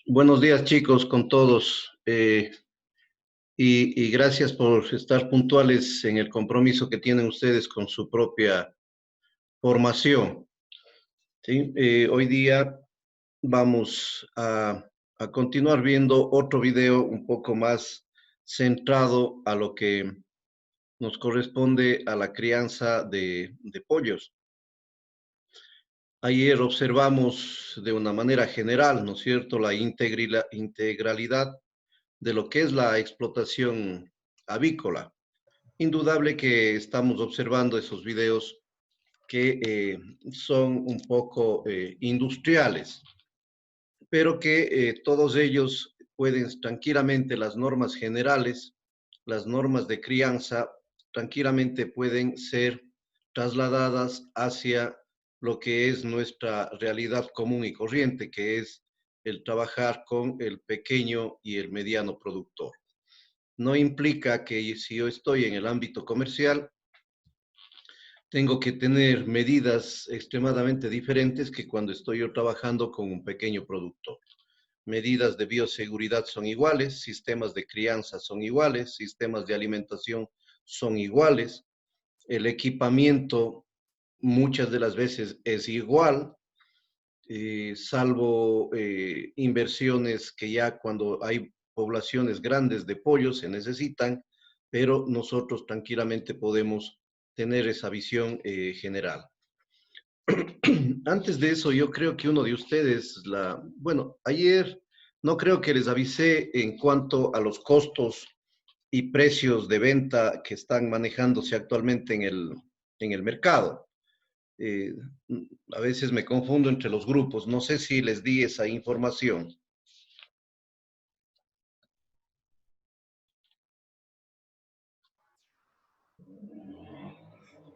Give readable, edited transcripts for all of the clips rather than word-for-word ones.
Buenos días, chicos, con todos. Y gracias por estar puntuales en el compromiso que tienen ustedes con su propia formación. ¿Sí? Hoy día vamos a continuar viendo otro video un poco más centrado a lo que nos corresponde a la crianza de pollos. Ayer observamos de una manera general, ¿no es cierto?, la integralidad de lo que es la explotación avícola. Indudable que estamos observando esos videos que son un poco industriales, pero que todos ellos pueden tranquilamente, las normas generales, las normas de crianza, tranquilamente pueden ser trasladadas hacia lo que es nuestra realidad común y corriente, que es el trabajar con el pequeño y el mediano productor. No implica que si yo estoy en el ámbito comercial, tengo que tener medidas extremadamente diferentes que cuando estoy yo trabajando con un pequeño productor. Medidas de bioseguridad son iguales, sistemas de crianza son iguales, sistemas de alimentación son iguales, el equipamiento muchas de las veces es igual, salvo inversiones que ya cuando hay poblaciones grandes de pollos se necesitan, pero nosotros tranquilamente podemos tener esa visión general. Antes de eso, yo creo que uno de ustedes, bueno, ayer no creo que les avisé en cuanto a los costos y precios de venta que están manejándose actualmente en el mercado. Eh, a veces me confundo entre los grupos, no sé si les di esa información.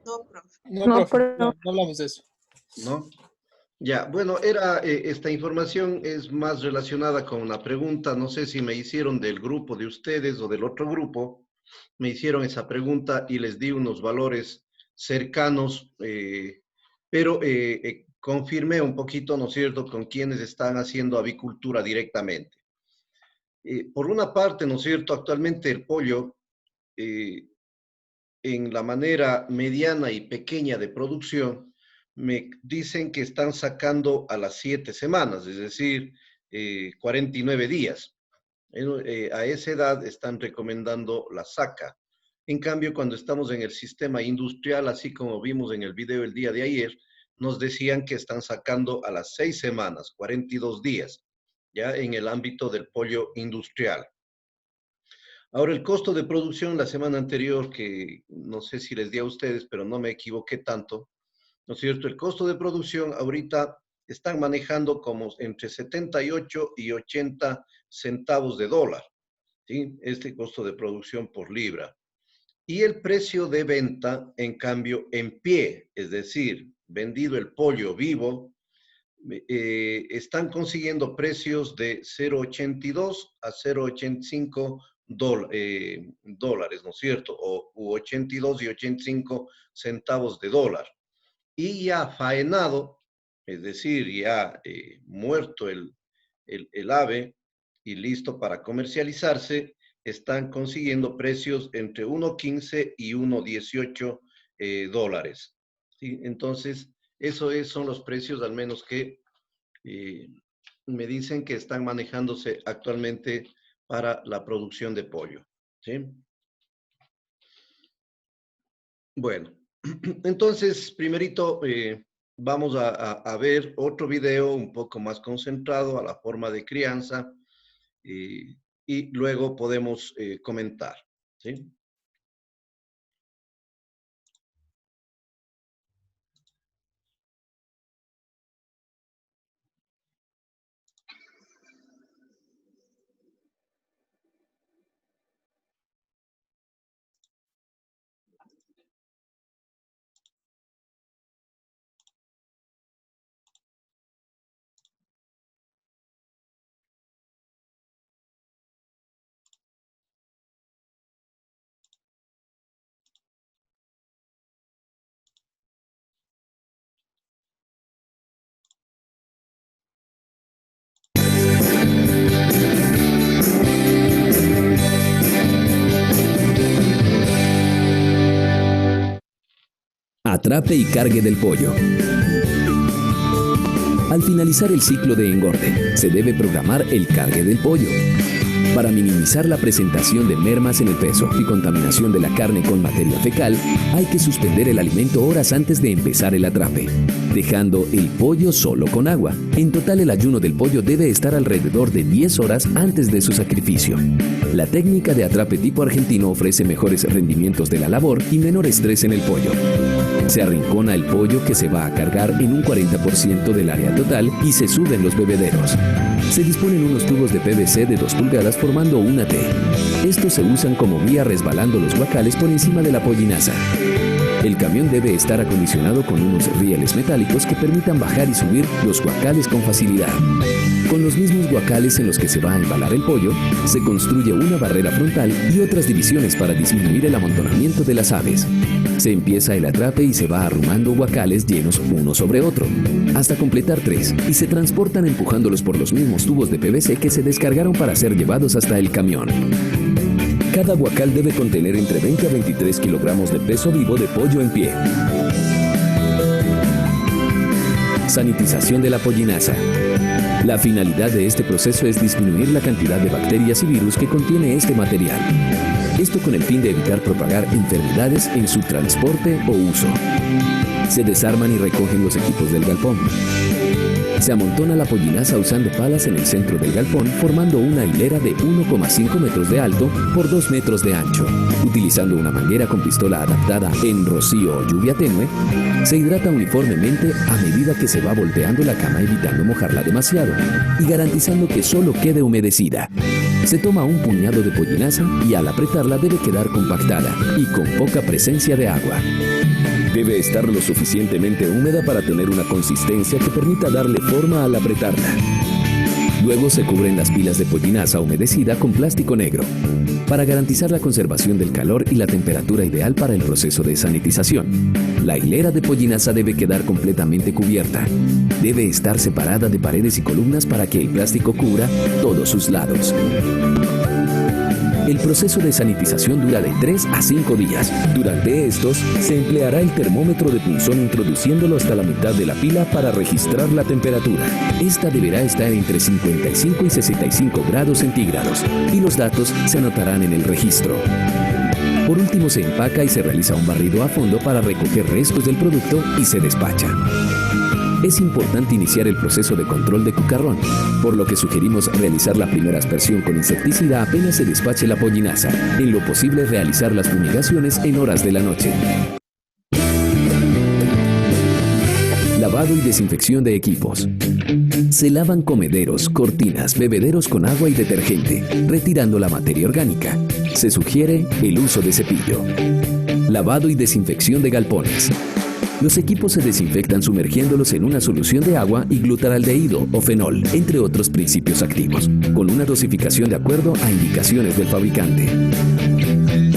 No, profe. No, No, profe, pero no hablamos de eso. ¿No? Ya, bueno, era esta información es más relacionada con una pregunta, no sé si me hicieron del grupo de ustedes o del otro grupo, me hicieron esa pregunta y les di unos valores cercanos, pero confirmé un poquito, ¿no es cierto?, con quienes están haciendo avicultura directamente. Por una parte, ¿no es cierto?, actualmente el pollo, eh, en la manera mediana y pequeña de producción, me dicen que están sacando a las 7 semanas, es decir, 49 días. A esa edad están recomendando la saca. En cambio, cuando estamos en el sistema industrial, así como vimos en el video el día de ayer, nos decían que están sacando a las 6 semanas, 42 días, ya en el ámbito del pollo industrial. Ahora, el costo de producción la semana anterior, que no sé si les di a ustedes, pero no me equivoqué tanto, ¿no es cierto? El costo de producción ahorita están manejando como entre 78 y 80 centavos de dólar, ¿sí? Este costo de producción por libra. Y el precio de venta, en cambio, en pie, es decir, vendido el pollo vivo, están consiguiendo precios de 0,82 a 0,85 dólares, ¿no es cierto? O 82 y 85 centavos de dólar. Y ya faenado, es decir, ya muerto el ave y listo para comercializarse, están consiguiendo precios entre 1,15 y 1,18 dólares. ¿Sí? Entonces, son los precios al menos que eh, me dicen que están manejándose actualmente para la producción de pollo. ¿Sí? Bueno, entonces, primerito, vamos a ver otro video un poco más concentrado a la forma de crianza y luego podemos comentar. ¿Sí? atrape y cargue del pollo. Al finalizar el ciclo de engorde, se debe programar el cargue del pollo. Para minimizar la presentación de mermas en el peso y contaminación de la carne con materia fecal, hay que suspender el alimento horas antes de empezar el atrape, dejando el pollo solo con agua. En total, el ayuno del pollo debe estar alrededor de 10 horas antes de su sacrificio. La técnica de atrape tipo argentino ofrece mejores rendimientos de la labor y menor estrés en el pollo. Se arrincona el pollo que se va a cargar en un 40% del área total y se suben los bebederos. Se disponen unos tubos de PVC de 2 pulgadas formando una T. Estos se usan como vía resbalando los guacales por encima de la pollinaza. El camión debe estar acondicionado con unos rieles metálicos que permitan bajar y subir los guacales con facilidad. Con los mismos guacales en los que se va a embalar el pollo, se construye una barrera frontal y otras divisiones para disminuir el amontonamiento de las aves. Se empieza el atrape y se va arrumando guacales llenos uno sobre otro, hasta completar 3, y se transportan empujándolos por los mismos tubos de PVC que se descargaron para ser llevados hasta el camión. Cada guacal debe contener entre 20 a 23 kilogramos de peso vivo de pollo en pie. Sanitización de la pollinaza. La finalidad de este proceso es disminuir la cantidad de bacterias y virus que contiene este material. Esto con el fin de evitar propagar enfermedades en su transporte o uso. Se desarman y recogen los equipos del galpón. Se amontona la pollinaza usando palas en el centro del galpón, formando una hilera de 1,5 metros de alto por 2 metros de ancho. Utilizando una manguera con pistola adaptada en rocío o lluvia tenue, se hidrata uniformemente a medida que se va volteando la cama, evitando mojarla demasiado y garantizando que solo quede humedecida. Se toma un puñado de pollinaza y al apretarla debe quedar compactada y con poca presencia de agua. Debe estar lo suficientemente húmeda para tener una consistencia que permita darle forma al apretarla. Luego se cubren las pilas de pollinaza humedecida con plástico negro para garantizar la conservación del calor y la temperatura ideal para el proceso de sanitización. La hilera de pollinaza debe quedar completamente cubierta. Debe estar separada de paredes y columnas para que el plástico cubra todos sus lados. El proceso de sanitización dura de 3 a 5 días. Durante estos, se empleará el termómetro de punzón introduciéndolo hasta la mitad de la pila para registrar la temperatura. Esta deberá estar entre 55 y 65 grados centígrados y los datos se anotarán en el registro. Por último, se empaca y se realiza un barrido a fondo para recoger restos del producto y se despacha. Es importante iniciar el proceso de control de cucarrón, por lo que sugerimos realizar la primera aspersión con insecticida apenas se despache la pollinaza. En lo posible, realizar las fumigaciones en horas de la noche. Lavado y desinfección de equipos. Se lavan comederos, cortinas, bebederos con agua y detergente, retirando la materia orgánica. Se sugiere el uso de cepillo. Lavado y desinfección de galpones. Los equipos se desinfectan sumergiéndolos en una solución de agua y glutaraldehído o fenol, entre otros principios activos, con una dosificación de acuerdo a indicaciones del fabricante.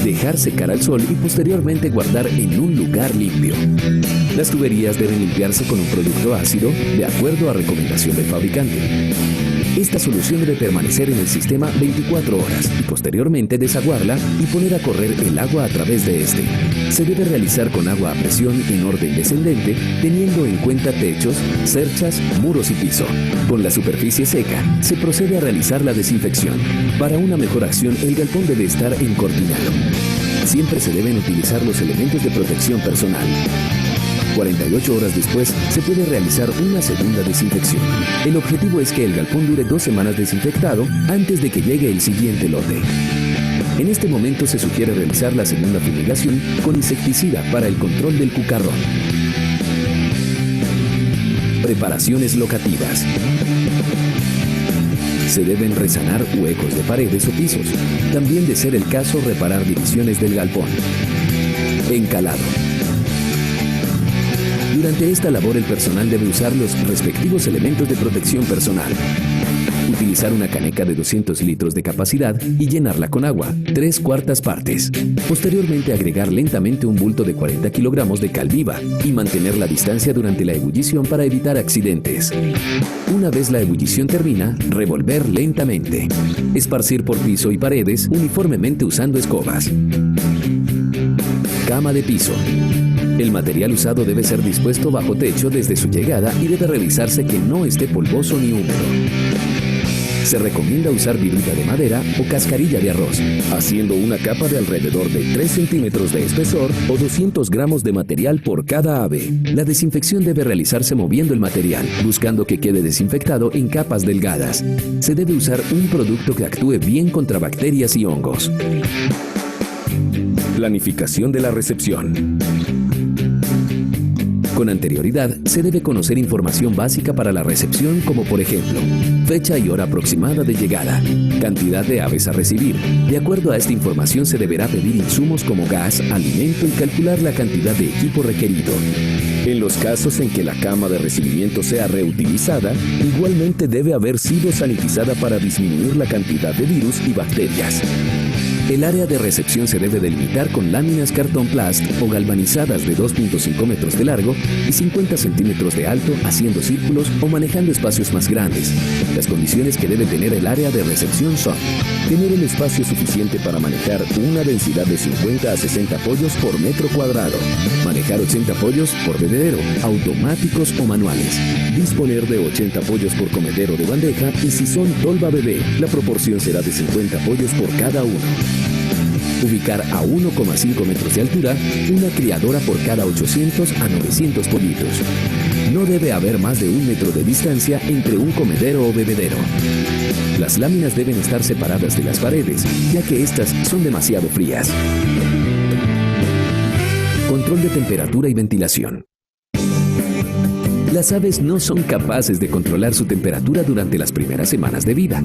Dejar secar al sol y posteriormente guardar en un lugar limpio. Las tuberías deben limpiarse con un producto ácido de acuerdo a recomendación del fabricante. Esta solución debe permanecer en el sistema 24 horas y posteriormente desaguarla y poner a correr el agua a través de este. Se debe realizar con agua a presión en orden descendente, teniendo en cuenta techos, cerchas, muros y piso. Con la superficie seca, se procede a realizar la desinfección. Para una mejor acción, el galpón debe estar encortinado. Siempre se deben utilizar los elementos de protección personal. 48 horas después, se puede realizar una segunda desinfección. El objetivo es que el galpón dure 2 semanas desinfectado antes de que llegue el siguiente lote. En este momento se sugiere realizar la segunda fumigación con insecticida para el control del cucarrón. Preparaciones locativas. Se deben resanar huecos de paredes o pisos. También, de ser el caso, reparar divisiones del galpón. Encalado. Durante esta labor, el personal debe usar los respectivos elementos de protección personal. Utilizar una caneca de 200 litros de capacidad y llenarla con agua, 3/4 partes. Posteriormente, agregar lentamente un bulto de 40 kilogramos de cal viva y mantener la distancia durante la ebullición para evitar accidentes. Una vez la ebullición termina, revolver lentamente. Esparcir por piso y paredes uniformemente usando escobas. Cama de piso. El material usado debe ser dispuesto bajo techo desde su llegada y debe revisarse que no esté polvoso ni húmedo. Se recomienda usar viruta de madera o cascarilla de arroz, haciendo una capa de alrededor de 3 centímetros de espesor o 200 gramos de material por cada ave. La desinfección debe realizarse moviendo el material, buscando que quede desinfectado en capas delgadas. Se debe usar un producto que actúe bien contra bacterias y hongos. Planificación de la recepción. Con anterioridad, se debe conocer información básica para la recepción como por ejemplo, fecha y hora aproximada de llegada, cantidad de aves a recibir. De acuerdo a esta información se deberá pedir insumos como gas, alimento y calcular la cantidad de equipo requerido. En los casos en que la cama de recibimiento sea reutilizada, igualmente debe haber sido sanitizada para disminuir la cantidad de virus y bacterias. El área de recepción se debe delimitar con láminas cartón plast o galvanizadas de 2.5 metros de largo y 50 centímetros de alto, haciendo círculos o manejando espacios más grandes. Las condiciones que debe tener el área de recepción son: tener el espacio suficiente para manejar una densidad de 50 a 60 pollos por metro cuadrado, manejar 80 pollos por bebedero, automáticos o manuales, disponer de 80 pollos por comedero de bandeja y si son tolva bebé, la proporción será de 50 pollos por cada uno. Ubicar a 1,5 metros de altura una criadora por cada 800 a 900 pollitos. No debe haber más de 1 metro de distancia entre un comedero o bebedero. Las láminas deben estar separadas de las paredes, ya que estas son demasiado frías. Control de temperatura y ventilación. Las aves no son capaces de controlar su temperatura durante las primeras semanas de vida,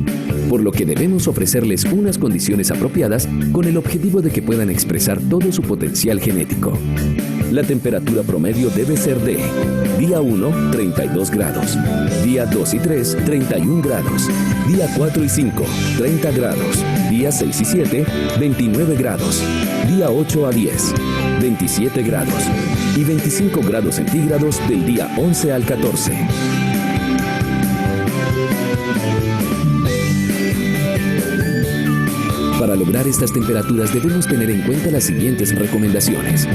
por lo que debemos ofrecerles unas condiciones apropiadas con el objetivo de que puedan expresar todo su potencial genético. La temperatura promedio debe ser de día 1, 32 grados, día 2 y 3, 31 grados, día 4 y 5, 30 grados, día 6 y 7, 29 grados, día 8 a 10, 27 grados y 25 grados centígrados del día 11 al 14. Para lograr estas temperaturas debemos tener en cuenta las siguientes recomendaciones.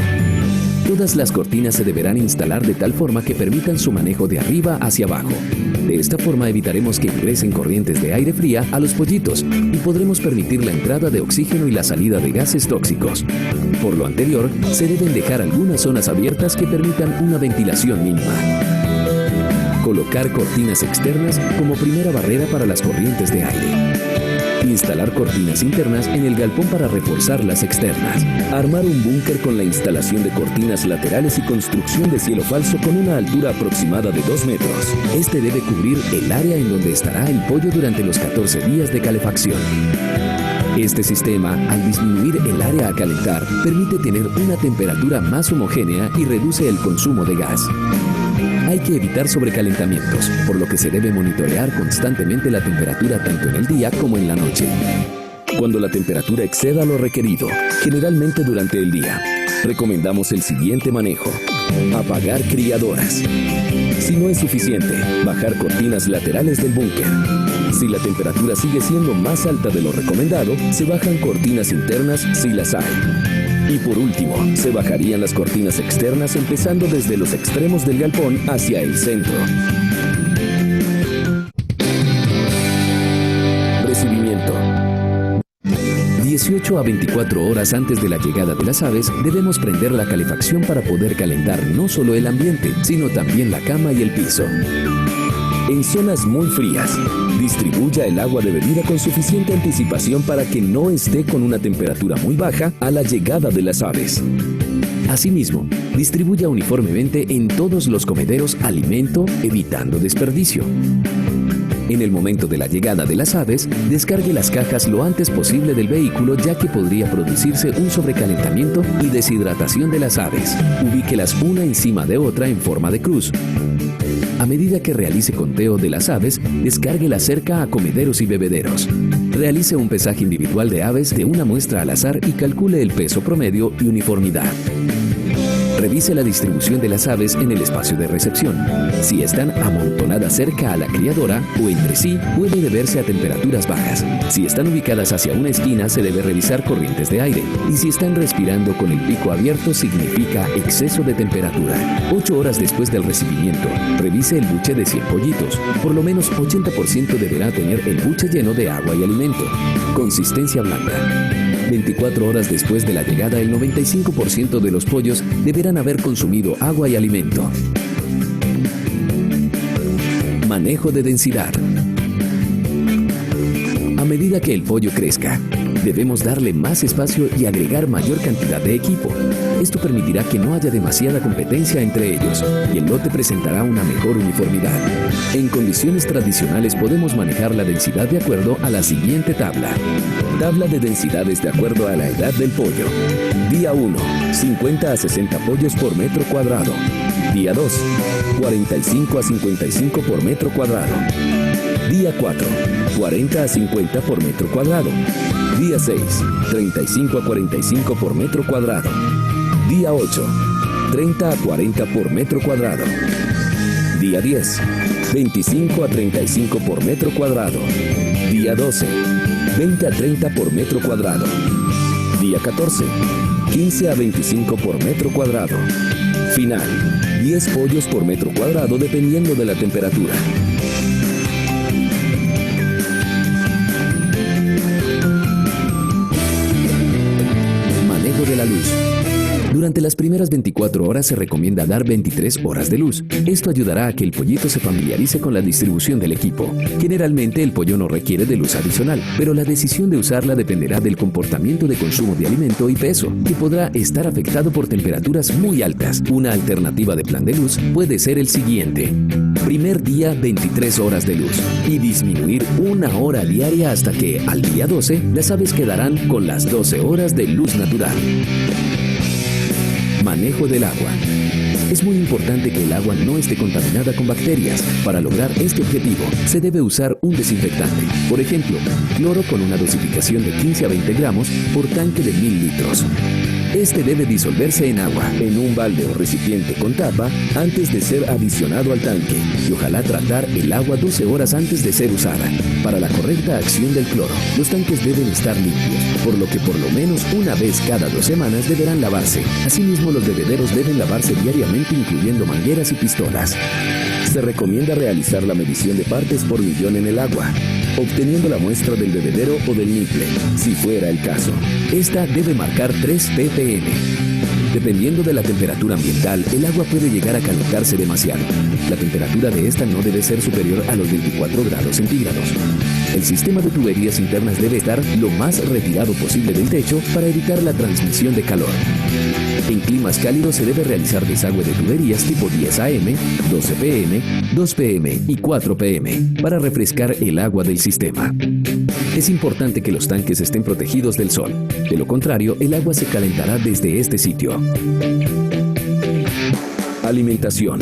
Todas las cortinas se deberán instalar de tal forma que permitan su manejo de arriba hacia abajo. De esta forma evitaremos que ingresen corrientes de aire fría a los pollitos y podremos permitir la entrada de oxígeno y la salida de gases tóxicos. Por lo anterior, se deben dejar algunas zonas abiertas que permitan una ventilación mínima. Colocar cortinas externas como primera barrera para las corrientes de aire. Instalar cortinas internas en el galpón para reforzar las externas. Armar un búnker con la instalación de cortinas laterales y construcción de cielo falso con una altura aproximada de 2 metros. Este debe cubrir el área en donde estará el pollo durante los 14 días de calefacción. Este sistema, al disminuir el área a calentar, permite tener una temperatura más homogénea y reduce el consumo de gas. Hay que evitar sobrecalentamientos, por lo que se debe monitorear constantemente la temperatura tanto en el día como en la noche. Cuando la temperatura exceda lo requerido, generalmente durante el día, recomendamos el siguiente manejo: apagar criadoras. Si no es suficiente, bajar cortinas laterales del búnker. Si la temperatura sigue siendo más alta de lo recomendado, se bajan cortinas internas si las hay. Y por último, se bajarían las cortinas externas empezando desde los extremos del galpón hacia el centro. Recibimiento. 18 a 24 horas antes de la llegada de las aves, debemos prender la calefacción para poder calentar no solo el ambiente, sino también la cama y el piso. En zonas muy frías, distribuya el agua de bebida con suficiente anticipación para que no esté con una temperatura muy baja a la llegada de las aves. Asimismo, distribuya uniformemente en todos los comederos alimento, evitando desperdicio. En el momento de la llegada de las aves, descargue las cajas lo antes posible del vehículo, ya que podría producirse un sobrecalentamiento y deshidratación de las aves. Ubíquelas una encima de otra en forma de cruz. A medida que realice conteo de las aves, descárguela cerca a comederos y bebederos. Realice un pesaje individual de aves de una muestra al azar y calcule el peso promedio y uniformidad. Revise la distribución de las aves en el espacio de recepción. Si están amontonadas cerca a la criadora o entre sí, puede deberse a temperaturas bajas. Si están ubicadas hacia una esquina, se debe revisar corrientes de aire. Y si están respirando con el pico abierto, significa exceso de temperatura. 8 horas después del recibimiento, revise el buche de 100 pollitos. Por lo menos 80% deberá tener el buche lleno de agua y alimento. Consistencia blanda. 24 horas después de la llegada, el 95% de los pollos deberán haber consumido agua y alimento. Manejo de densidad. A medida que el pollo crezca, debemos darle más espacio y agregar mayor cantidad de equipo. Esto permitirá que no haya demasiada competencia entre ellos y el lote presentará una mejor uniformidad. En condiciones tradicionales podemos manejar la densidad de acuerdo a la siguiente tabla. Tabla de densidades de acuerdo a la edad del pollo. Día 1, 50 a 60 pollos por metro cuadrado. Día 2, 45 a 55 por metro cuadrado. Día 4, 40 a 50 por metro cuadrado. Día 6, 35 a 45 por metro cuadrado. Día 8, 30 a 40 por metro cuadrado. Día 10, 25 a 35 por metro cuadrado. Día 12, 20 a 30 por metro cuadrado. Día 14, 15 a 25 por metro cuadrado. Final, 10 pollos por metro cuadrado dependiendo de la temperatura. Manejo de la luz. Durante las primeras 24 horas se recomienda dar 23 horas de luz. Esto ayudará a que el pollito se familiarice con la distribución del equipo. Generalmente el pollo no requiere de luz adicional, pero la decisión de usarla dependerá del comportamiento de consumo de alimento y peso, que podrá estar afectado por temperaturas muy altas. Una alternativa de plan de luz puede ser el siguiente. Primer día 23 horas de luz y disminuir 1 hora diaria hasta que al día 12 las aves quedarán con las 12 horas de luz natural. Manejo del agua. Es muy importante que el agua no esté contaminada con bacterias. Para lograr este objetivo, se debe usar un desinfectante. Por ejemplo, cloro con una dosificación de 15 a 20 gramos por tanque de 1000 litros. Este debe disolverse en agua, en un balde o recipiente con tapa, antes de ser adicionado al tanque. Y ojalá tratar el agua 12 horas antes de ser usada. Para la correcta acción del cloro, los tanques deben estar limpios, por lo que por lo menos una vez cada 2 semanas deberán lavarse. Asimismo, los bebederos deben lavarse diariamente, incluyendo mangueras y pistolas. Se recomienda realizar la medición de partes por millón en el agua, obteniendo la muestra del bebedero o del nipple, si fuera el caso. Esta debe marcar 3 ppm. Dependiendo de la temperatura ambiental, el agua puede llegar a calentarse demasiado. La temperatura de esta no debe ser superior a los 24 grados centígrados. El sistema de tuberías internas debe estar lo más retirado posible del techo para evitar la transmisión de calor. En climas cálidos se debe realizar desagüe de tuberías tipo 10 AM, 12 PM, 2 PM y 4 PM para refrescar el agua del sistema. Es importante que los tanques estén protegidos del sol. De lo contrario, el agua se calentará desde este sitio. Alimentación.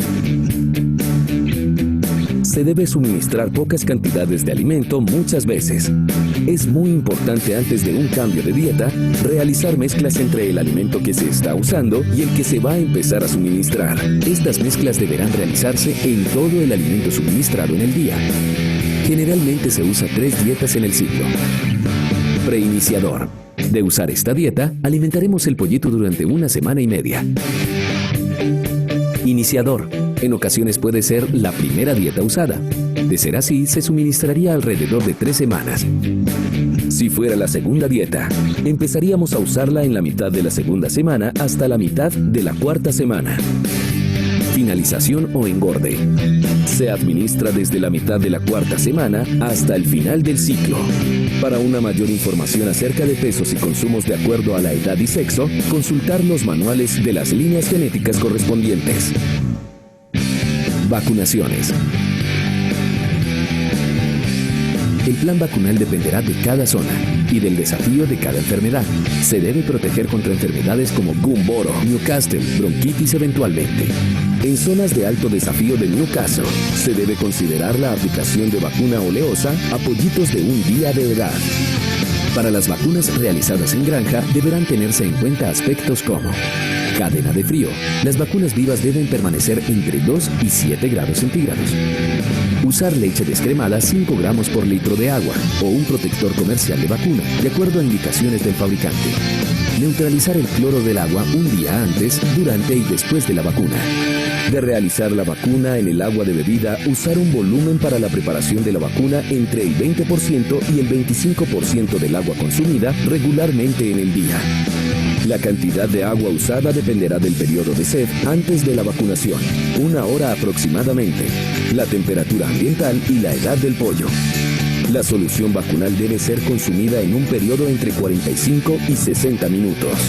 Se debe suministrar pocas cantidades de alimento muchas veces. Es muy importante antes de un cambio de dieta realizar mezclas entre el alimento que se está usando y el que se va a empezar a suministrar. Estas mezclas deberán realizarse en todo el alimento suministrado en el día. Generalmente se usa 3 dietas en el ciclo. Preiniciador. De usar esta dieta, alimentaremos el pollito durante 1 semana y media. Iniciador. En ocasiones puede ser la primera dieta usada. De ser así, se suministraría alrededor de 3 semanas. Si fuera la segunda dieta, empezaríamos a usarla en la mitad de la segunda semana hasta la mitad de la 4ª semana. Finalización o engorde. Se administra desde la mitad de la 4ª semana hasta el final del ciclo. Para una mayor información acerca de pesos y consumos de acuerdo a la edad y sexo, consultar los manuales de las líneas genéticas correspondientes. Vacunaciones. El plan vacunal dependerá de cada zona y del desafío de cada enfermedad. Se debe proteger contra enfermedades como Gumboro, Newcastle, bronquitis eventualmente. En zonas de alto desafío de Newcastle, se debe considerar la aplicación de vacuna oleosa a pollitos de 1 día de edad. Para las vacunas realizadas en granja, deberán tenerse en cuenta aspectos como Cadena de frío. Las vacunas vivas deben permanecer entre 2 y 7 grados centígrados. Usar leche descremada 5 gramos por litro de agua o un protector comercial de vacuna, de acuerdo a indicaciones del fabricante. Neutralizar el cloro del agua un día antes, durante y después de la vacuna. De realizar la vacuna en el agua de bebida, usar un volumen para la preparación de la vacuna entre el 20% y el 25% del agua consumida regularmente en el día. La cantidad de agua usada dependerá del periodo de sed antes de la vacunación, 1 hora aproximadamente, la temperatura ambiental y la edad del pollo. La solución vacunal debe ser consumida en un periodo entre 45 y 60 minutos.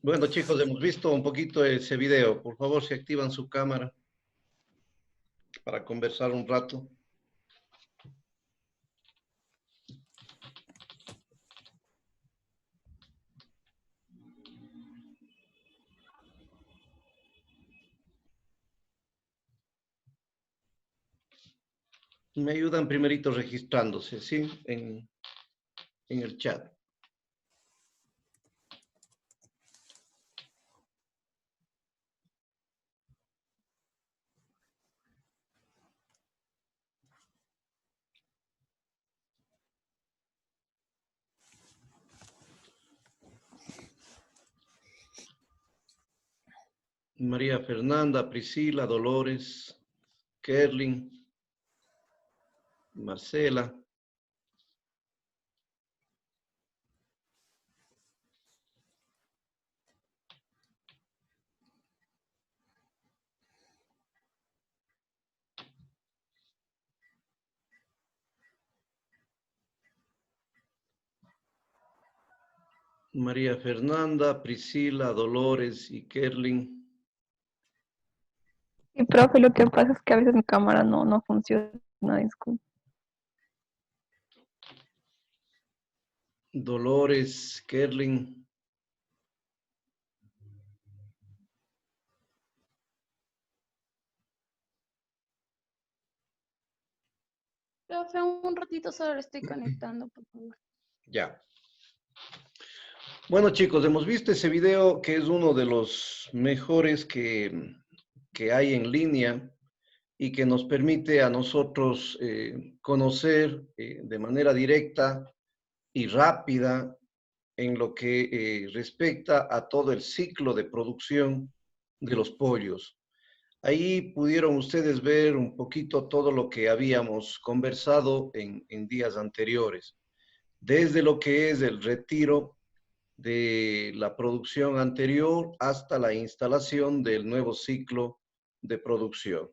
Bueno, chicos, hemos visto un poquito ese video. Por favor, si activan su cámara para conversar un rato. Me ayudan primerito registrándose, ¿sí? En el chat. María Fernanda, Priscila, Dolores, Kerlin, Marcela. María Fernanda, Priscila, Dolores y Kerlin. Y profe, lo que pasa es que a veces mi cámara no funciona, disculpe. Dolores, Kerlin. Profe, un ratito solo le estoy conectando, por favor. Ya. Bueno, chicos, hemos visto ese video que es uno de los mejores que hay en línea y que nos permite a nosotros conocer de manera directa y rápida en lo que respecta a todo el ciclo de producción de los pollos. Ahí pudieron ustedes ver un poquito todo lo que habíamos conversado en días anteriores, desde lo que es el retiro de la producción anterior hasta la instalación del nuevo ciclo de producción.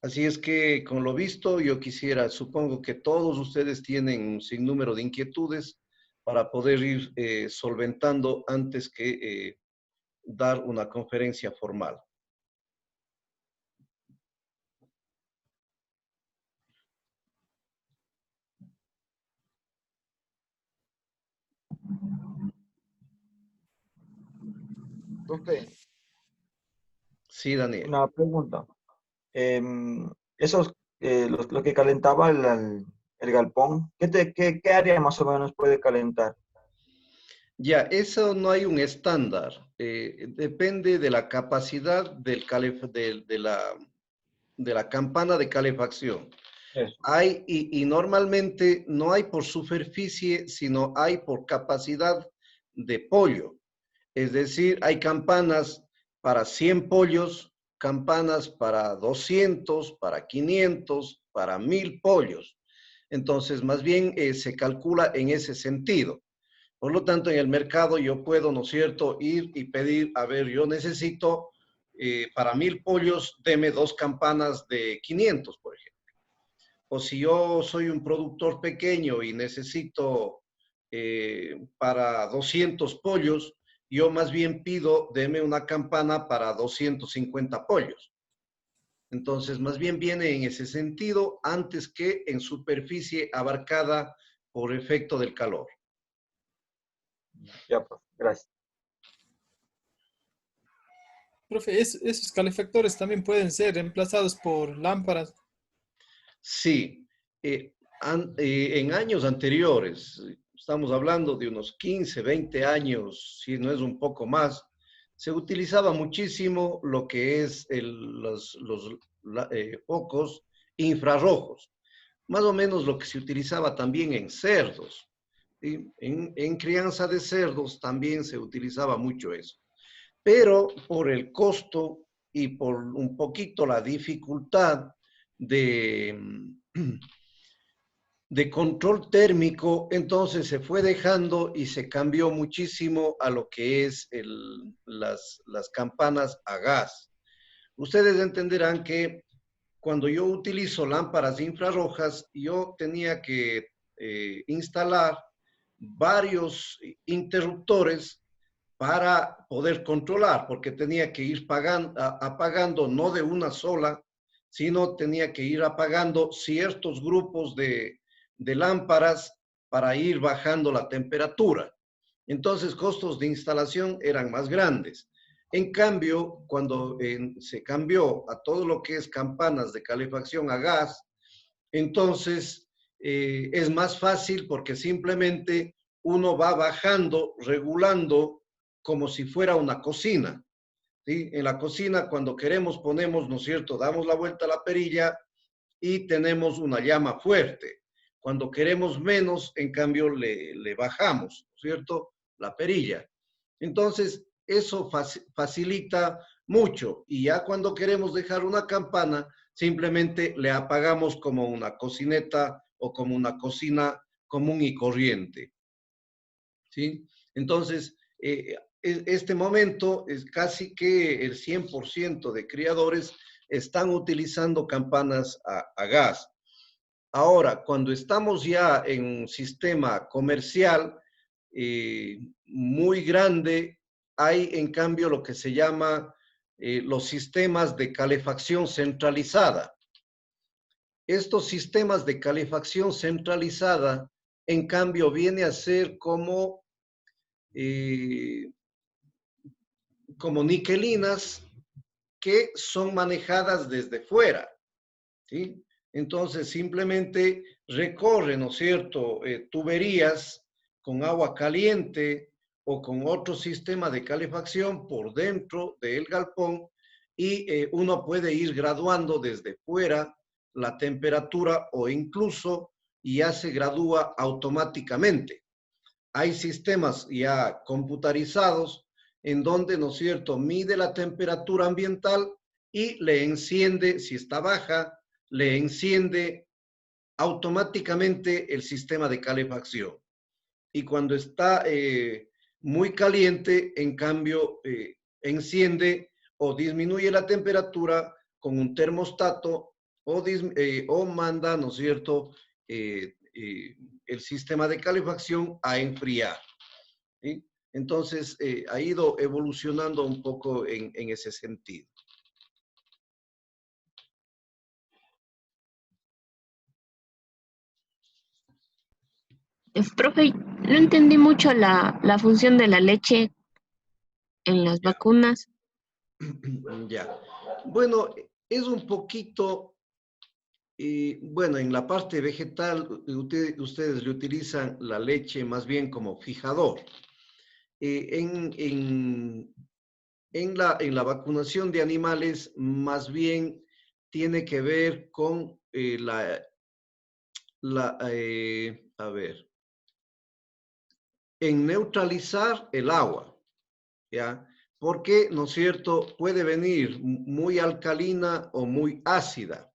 Así es que, con lo visto, yo quisiera, supongo que todos ustedes tienen un sinnúmero de inquietudes para poder ir solventando antes que dar una conferencia formal. Profe, Sí, Daniel. una pregunta. Esos, lo que calentaba el galpón, ¿qué área más o menos puede calentar? Ya, eso no hay un estándar. Depende de la capacidad de la campana de calefacción. Eso. Hay, y normalmente no hay por superficie, sino hay por capacidad de pollo. Es decir, hay campanas para 100 pollos, campanas para 200, para 500, para 1000 pollos. Entonces, más bien se calcula en ese sentido. Por lo tanto, en el mercado yo puedo, ¿no es cierto?, ir y pedir, a ver, yo necesito para 1000 pollos, deme 2 campanas de 500, por ejemplo. O si yo soy un productor pequeño y necesito para 200 pollos, yo más bien pido, deme una campana para 250 pollos. Entonces, más bien viene en ese sentido antes que en superficie abarcada por efecto del calor. Ya, profe, gracias. Profe, esos calefactores también pueden ser reemplazados por lámparas. Sí, en años anteriores, estamos hablando de unos 15, 20 años, si no es un poco más, se utilizaba muchísimo lo que es los focos infrarrojos, más o menos lo que se utilizaba también en cerdos. ¿Sí? En crianza de cerdos también se utilizaba mucho eso, pero por el costo y por un poquito la dificultad de, de control térmico, entonces se fue dejando y se cambió muchísimo a lo que es las campanas a gas. Ustedes entenderán que cuando yo utilizo lámparas infrarrojas, yo tenía que instalar varios interruptores para poder controlar, porque tenía que ir apagando no de una sola, sino tenía que ir apagando ciertos grupos de lámparas para ir bajando la temperatura. Entonces, costos de instalación eran más grandes. En cambio, cuando se cambió a todo lo que es campanas de calefacción a gas, entonces es más fácil porque simplemente uno va bajando, regulando como si fuera una cocina. ¿Sí? En la cocina, cuando queremos, ponemos, ¿no es cierto?, damos la vuelta a la perilla y tenemos una llama fuerte. Cuando queremos menos, en cambio, le bajamos, ¿no es cierto?, la perilla. Entonces, eso facilita mucho. Y ya cuando queremos dejar una campana, simplemente le apagamos como una cocineta o como una cocina común y corriente. ¿Sí? Entonces, este momento es casi que el 100% de criadores están utilizando campanas a gas. Ahora, cuando estamos ya en un sistema comercial muy grande, hay en cambio lo que se llama los sistemas de calefacción centralizada. Estos sistemas de calefacción centralizada, en cambio, viene a ser como niquelinas que son manejadas desde fuera, ¿sí? Entonces, simplemente recorren, ¿no es cierto?, tuberías con agua caliente o con otro sistema de calefacción por dentro del galpón y uno puede ir graduando desde fuera la temperatura o incluso ya se gradúa automáticamente. Hay sistemas ya computarizados en donde, ¿no es cierto?, mide la temperatura ambiental y le enciende, si está baja, le enciende automáticamente el sistema de calefacción. Y cuando está muy caliente, en cambio, enciende o disminuye la temperatura con un termostato o manda, ¿no es cierto?, el sistema de calefacción a enfriar. ¿Sí? Entonces, ha ido evolucionando un poco en ese sentido. Profe, no entendí mucho la función de la leche en las Ya. vacunas. Ya. Bueno, es un poquito, bueno, en la parte vegetal, ustedes le utilizan la leche más bien como fijador. En la vacunación de animales, más bien tiene que ver con a ver, en neutralizar el agua, ¿ya? Porque, ¿no es cierto?, puede venir muy alcalina o muy ácida.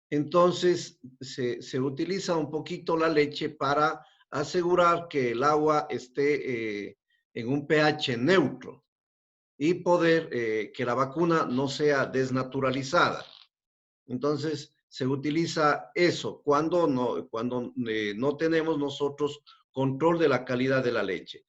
Entonces, se utiliza un poquito la leche para asegurar que el agua esté en un pH neutro y poder que la vacuna no sea desnaturalizada. Entonces, se utiliza eso cuando no tenemos nosotros control de la calidad de la leche,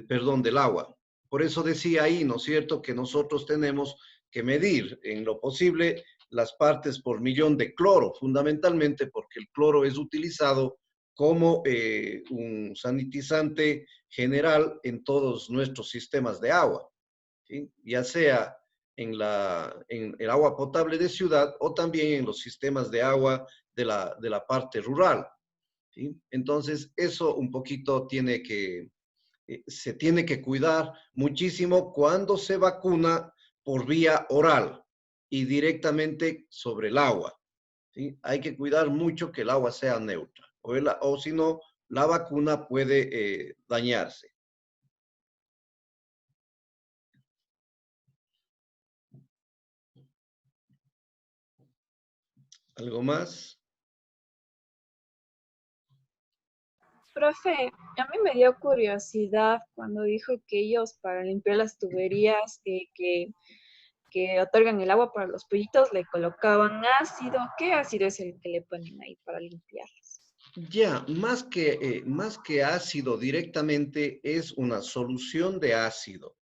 perdón, del agua. por eso decía ahí, ¿no es cierto?, que nosotros tenemos que medir en lo posible las partes por millón de cloro, fundamentalmente porque el cloro es utilizado como un sanitizante general en todos nuestros sistemas de agua, ¿sí? Ya sea en el agua potable de ciudad o también en los sistemas de agua de la parte rural, ¿sí? Entonces, eso un poquito se tiene que cuidar muchísimo cuando se vacuna por vía oral y directamente sobre el agua, ¿sí? Hay que cuidar mucho que el agua sea neutra, o si no, la vacuna puede dañarse. ¿Algo más? Profe, a mí me dio curiosidad cuando dijo que ellos para limpiar las tuberías que otorgan el agua para los pollitos le colocaban ácido. ¿Qué ácido es el que le ponen ahí para limpiarlas? Ya, más que ácido directamente es una solución de ácido.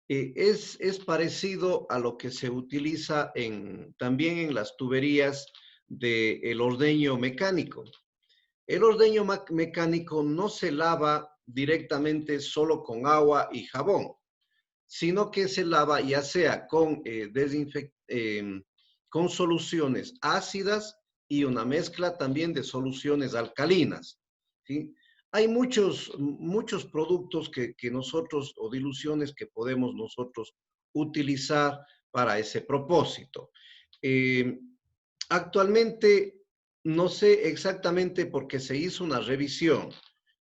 Es parecido a lo que se utiliza también en las tuberías del ordeño mecánico. El ordeño mecánico no se lava directamente solo con agua y jabón, sino que se lava ya sea con soluciones ácidas y una mezcla también de soluciones alcalinas, ¿sí? Hay muchos productos que nosotros, o diluciones que podemos nosotros utilizar para ese propósito. Eh, Actualmente no sé exactamente porque se hizo una revisión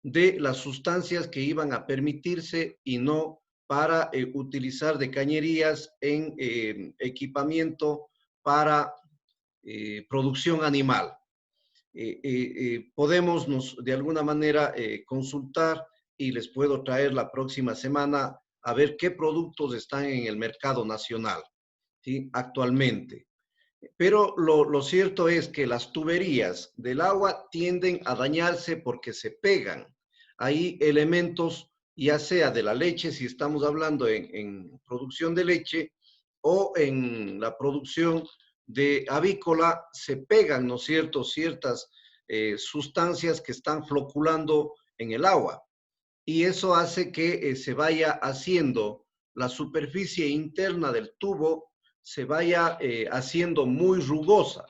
de las sustancias que iban a permitirse y no para utilizar de cañerías en equipamiento para producción animal. Podemos de alguna manera consultar y les puedo traer la próxima semana a ver qué productos están en el mercado nacional, ¿sí? Actualmente. Pero lo cierto es que las tuberías del agua tienden a dañarse porque se pegan. Hay elementos, ya sea de la leche, si estamos hablando en producción de leche, o en la producción de avícola, se pegan, ¿no es cierto?, ciertas sustancias que están floculando en el agua. Y eso hace que se vaya haciendo la superficie interna del tubo, se vaya haciendo muy rugosa.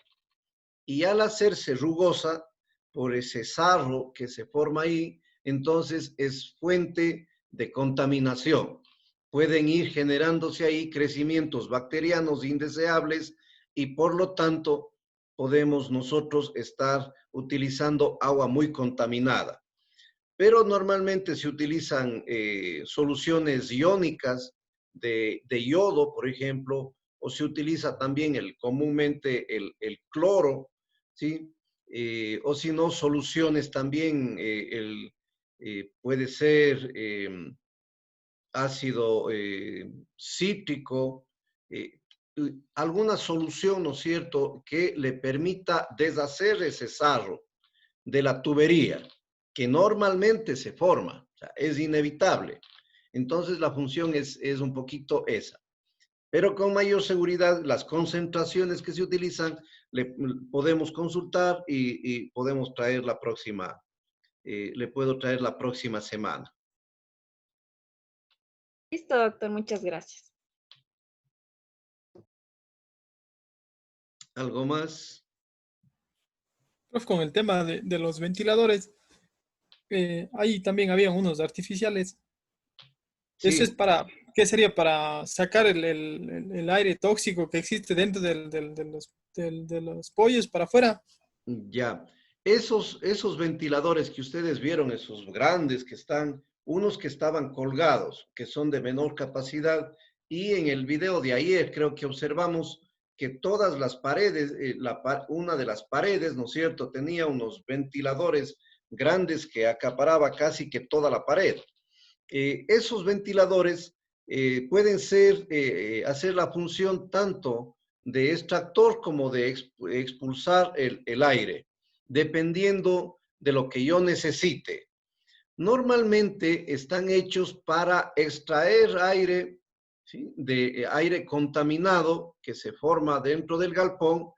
Y al hacerse rugosa por ese sarro que se forma ahí, entonces es fuente de contaminación. Pueden ir generándose ahí crecimientos bacterianos indeseables y por lo tanto podemos nosotros estar utilizando agua muy contaminada. Pero normalmente se utilizan soluciones iónicas de yodo, por ejemplo, o se utiliza también comúnmente el cloro, ¿sí? O si no, soluciones también, puede ser ácido cítrico, eh, alguna solución, ¿no es cierto?, que le permita deshacer ese sarro de la tubería, que normalmente se forma, o sea, es inevitable. Entonces la función es un poquito esa. Pero con mayor seguridad, las concentraciones que se utilizan, podemos consultar y podemos traer le puedo traer la próxima semana. Listo, doctor, muchas gracias. ¿Algo más? Profe, con el tema de los ventiladores, ahí también habían unos artificiales. Eso es Sí, ¿qué sería? Para sacar el aire tóxico que existe dentro de los pollos para afuera. ya. Esos ventiladores que ustedes vieron, esos grandes que están, unos que estaban colgados, que son de menor capacidad, y en el video de ayer creo que observamos que todas las paredes, una de las paredes, ¿no es cierto?, tenía unos ventiladores grandes que acaparaba casi que toda la pared. Esos ventiladores pueden hacer la función tanto de extractor como de expulsar el aire, dependiendo de lo que yo necesite. normalmente están hechos para extraer aire, ¿sí?, de aire contaminado que se forma dentro del galpón,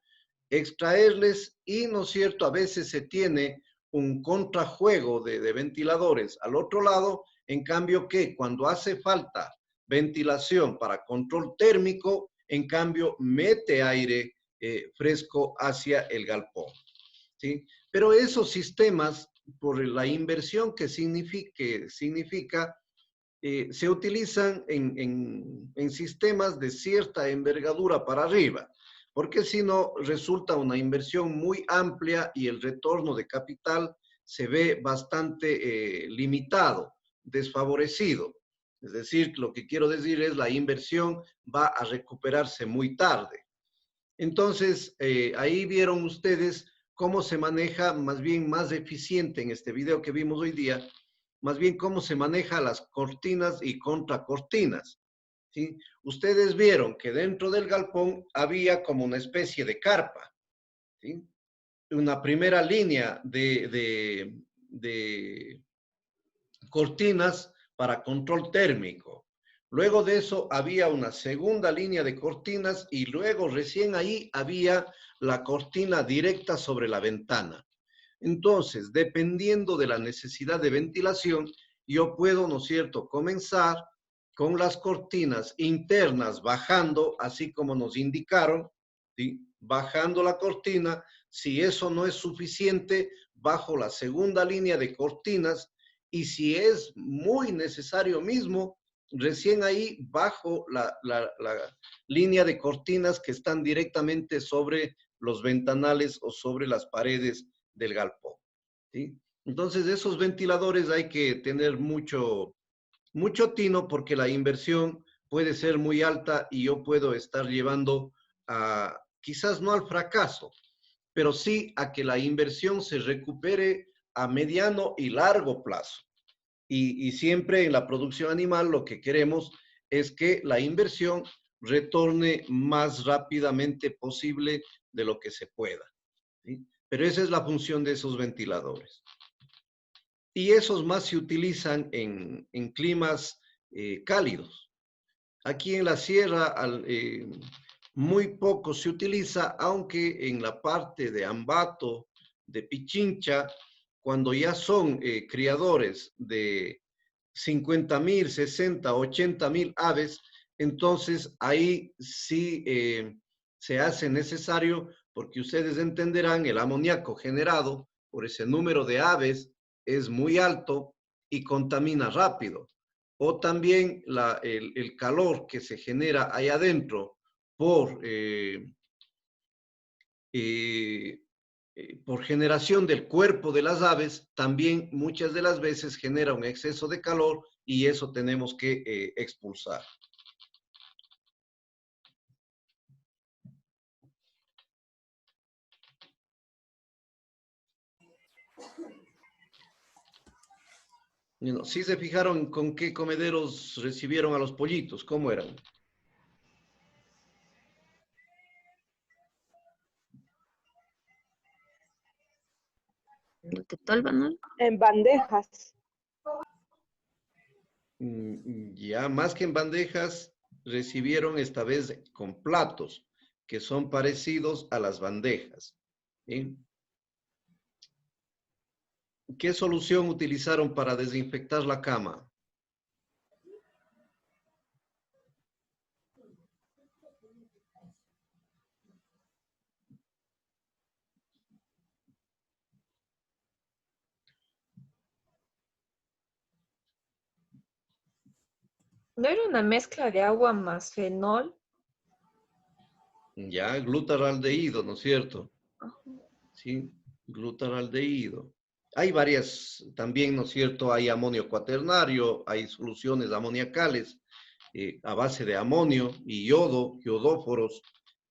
extraerles y, ¿no es cierto?, a veces se tiene un contrajuego de ventiladores al otro lado, en cambio que cuando hace falta ventilación para control térmico, en cambio mete aire fresco hacia el galpón, ¿sí? Pero esos sistemas, por la inversión que significa se utilizan en sistemas de cierta envergadura para arriba, porque si no resulta una inversión muy amplia y el retorno de capital se ve bastante limitado, desfavorecido. Es decir, lo que quiero decir es la inversión va a recuperarse muy tarde. Entonces, ahí vieron ustedes cómo se maneja más bien más eficiente en este video que vimos hoy día, más bien cómo se maneja las cortinas y contracortinas, ¿sí? Ustedes vieron que dentro del galpón había como una especie de carpa, ¿sí? Una primera línea de cortinas para control térmico. Luego de eso había una segunda línea de cortinas y luego recién ahí había la cortina directa sobre la ventana. Entonces, dependiendo de la necesidad de ventilación, yo puedo, ¿no es cierto?, comenzar con las cortinas internas bajando, así como nos indicaron, ¿sí?, bajando la cortina. Si eso no es suficiente, bajo la segunda línea de cortinas, y si es muy necesario mismo, recién ahí bajo la línea de cortinas que están directamente sobre los ventanales o sobre las paredes del galpón, ¿sí? Entonces, esos ventiladores hay que tener mucho tino porque la inversión puede ser muy alta y yo puedo estar llevando a, quizás no al fracaso, pero sí a que la inversión se recupere a mediano y largo plazo. Y siempre en la producción animal lo que queremos es que la inversión retorne más rápidamente posible de lo que se pueda, ¿sí? Pero esa es la función de esos ventiladores. Y esos más se utilizan en climas cálidos. Aquí en la sierra muy poco se utiliza, aunque en la parte de Ambato, de Pichincha, cuando ya son criadores de 50,000, 60, 80,000 aves, entonces ahí sí se hace necesario, porque ustedes entenderán, el amoníaco generado por ese número de aves es muy alto y contamina rápido. O también el calor que se genera ahí adentro por generación del cuerpo de las aves, también muchas de las veces genera un exceso de calor y eso tenemos que expulsar. ¿Sí se fijaron con qué comederos recibieron a los pollitos? ¿Cómo eran? ¿De tolva, no? En bandejas. Ya más que en bandejas, recibieron esta vez con platos, que son parecidos a las bandejas, ¿sí? ¿Qué solución utilizaron para desinfectar la cama? ¿No era una mezcla de agua más fenol? Ya, glutaraldehído, ¿no es cierto? Ajá. Sí, glutaraldehído. Hay varias, también, ¿no es cierto? Hay amonio cuaternario, hay soluciones amoniacales a base de amonio y yodo, yodóforos,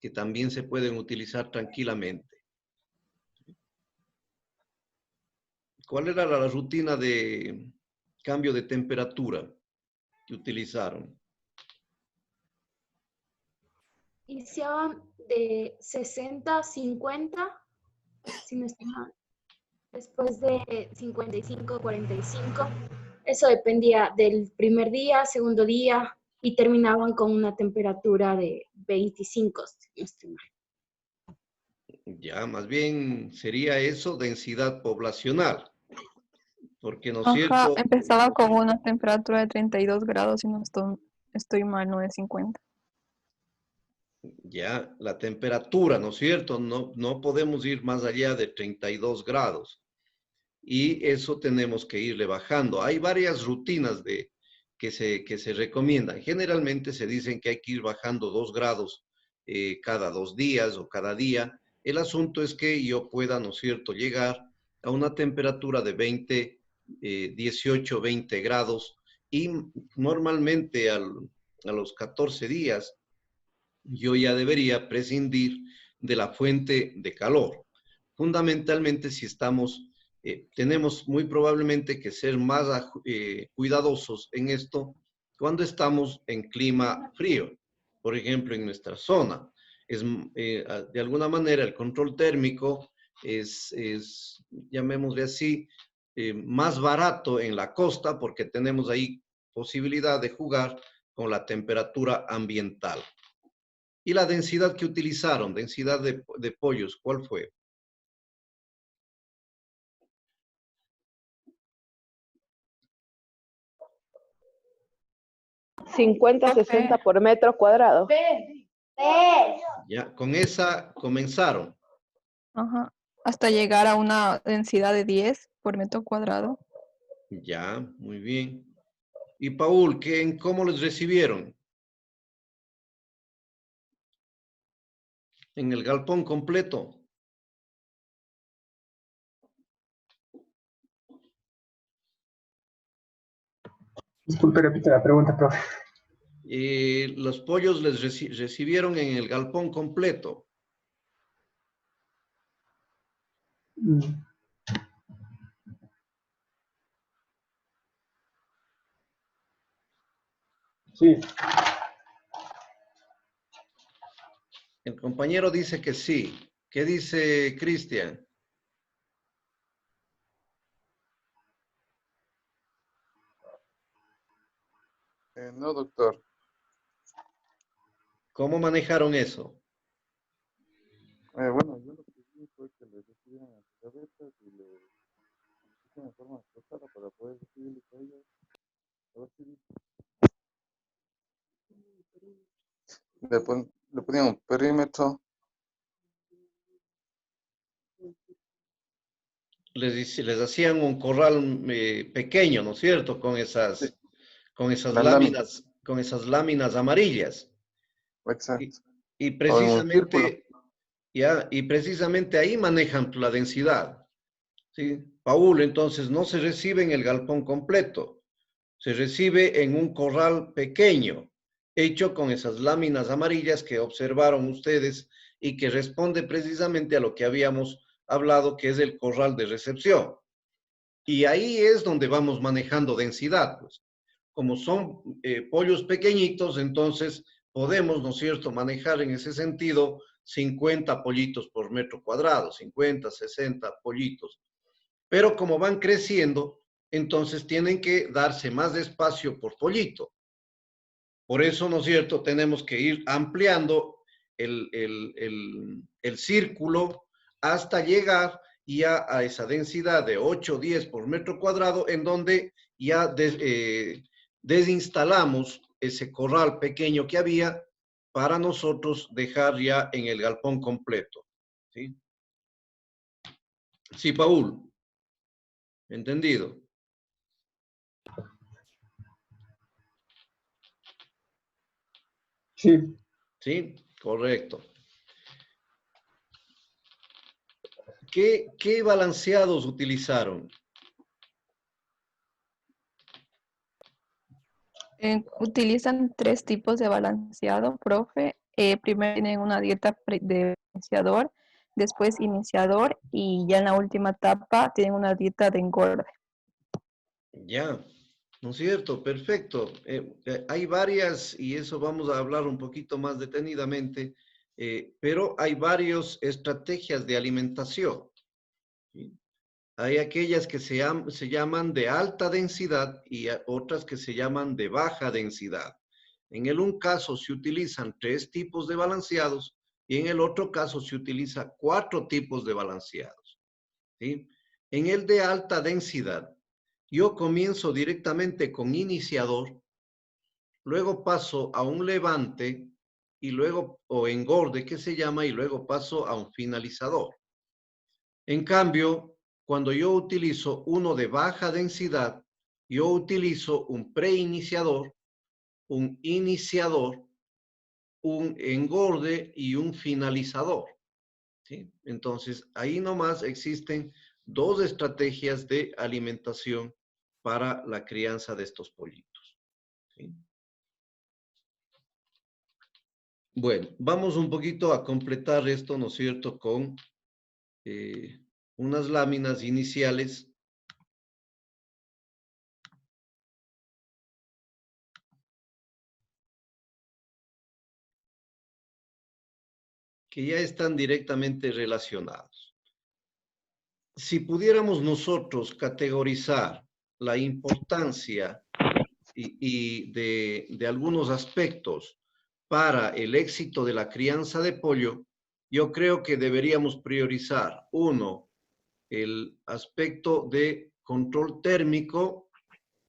que también se pueden utilizar tranquilamente. ¿Cuál era la rutina de cambio de temperatura que utilizaron? Iniciaban de 60 a 50, si no estoy mal. después de 55, 45. Eso dependía del primer día, segundo día, y terminaban con una temperatura de 25, si no estoy mal. Ya, más bien sería eso densidad poblacional, porque ¿no es Ajá, cierto? empezaba con una temperatura de 32 grados, si no estoy mal, no de 50. Ya, la temperatura, ¿no es cierto? No podemos ir más allá de 32 grados. Y eso tenemos que irle bajando. Hay varias rutinas que se recomiendan. Generalmente se dicen que hay que ir bajando 2 grados cada 2 días o cada día. El asunto es que yo pueda, ¿no es cierto?, llegar a una temperatura de 18, 20 grados y normalmente a los 14 días yo ya debería prescindir de la fuente de calor. Fundamentalmente, si tenemos muy probablemente que ser más cuidadosos en esto cuando estamos en clima frío. Por ejemplo, en nuestra zona, de alguna manera el control térmico llamémosle así, más barato en la costa porque tenemos ahí posibilidad de jugar con la temperatura ambiental. Y la densidad que utilizaron, densidad de pollos, ¿cuál fue? ¿50, 60 por metro cuadrado? Ya, con esa comenzaron. Ajá, hasta llegar a una densidad de 10 por metro cuadrado. Ya, muy bien. Y Paul, ¿cómo les recibieron? En el galpón completo. Disculpe, repite la pregunta, profe. Los pollos les recibieron en el galpón completo. Mm. Sí. El compañero dice que sí. ¿Qué dice Cristian? No, doctor. ¿Cómo manejaron eso? Bueno, yo lo que vi fue que le recibieron a las cabezas y le pusieron de forma acostada para poder recibirles a ellos. A ver si le ponían un perímetro. Les hacían un corral pequeño, ¿no es cierto? Con esas Las láminas. con esas láminas amarillas. Exacto. Y O en un círculo. precisamente ahí manejan la densidad. ¿Sí? Paul, entonces no se recibe en el galpón completo, se recibe en un corral pequeño, hecho con esas láminas amarillas que observaron ustedes y que responde precisamente a lo que habíamos hablado, que es el corral de recepción. Y ahí es donde vamos manejando densidad, pues. Como son pollos pequeñitos, entonces podemos, ¿no es cierto?, manejar en ese sentido 50 pollitos por metro cuadrado, 50, 60 pollitos. Pero como van creciendo, entonces tienen que darse más espacio por pollito. Por eso, ¿no es cierto?, tenemos que ir ampliando el círculo hasta llegar ya a esa densidad de 8 o 10 por metro cuadrado, en donde ya desinstalamos ese corral pequeño que había para nosotros dejar ya en el galpón completo. ¿Sí? Sí, Paul. ¿Entendido? Sí. Sí, correcto. ¿Qué balanceados utilizaron? Utilizan 3 tipos de balanceado, profe. Primero tienen una dieta de iniciador, después iniciador y ya en la última etapa tienen una dieta de engorde. Ya, ¿no es cierto? Perfecto. Hay varias, y eso vamos a hablar un poquito más detenidamente, pero hay varias estrategias de alimentación. ¿Sí? Hay aquellas que se llaman de alta densidad y otras que se llaman de baja densidad. En el un caso se utilizan 3 tipos de balanceados y en el otro caso se utiliza 4 tipos de balanceados, ¿sí? En el de alta densidad, yo comienzo directamente con iniciador, luego paso a un levante y luego, o engorde que se llama, y luego paso a un finalizador. En cambio, cuando yo utilizo uno de baja densidad, yo utilizo un preiniciador, un iniciador, un engorde y un finalizador, ¿sí? Entonces, ahí nomás existen 2 estrategias de alimentación para la crianza de estos pollitos, ¿sí? Bueno, vamos un poquito a completar esto, ¿no es cierto?, con unas láminas iniciales. Que ya están directamente relacionados. Si pudiéramos nosotros categorizar la importancia de algunos aspectos para el éxito de la crianza de pollo, yo creo que deberíamos priorizar, 1, el aspecto de control térmico,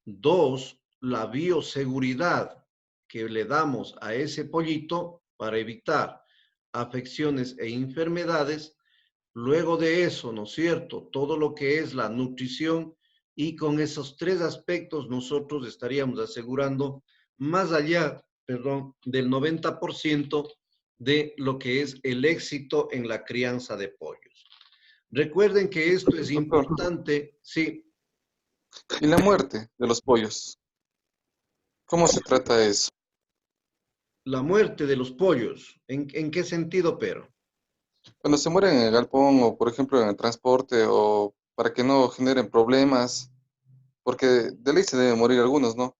2, la bioseguridad que le damos a ese pollito para evitar afecciones e enfermedades. Luego de eso, ¿no es cierto?, todo lo que es la nutrición, y con esos 3 aspectos nosotros estaríamos asegurando más allá, perdón, del 90% de lo que es el éxito en la crianza de pollos. Recuerden que esto es importante, sí. ¿Y la muerte de los pollos? ¿Cómo se trata eso? La muerte de los pollos, ¿en qué sentido, pero? Cuando se mueren en el galpón o, por ejemplo, en el transporte o para que no generen problemas, porque de ley se deben morir algunos, ¿no?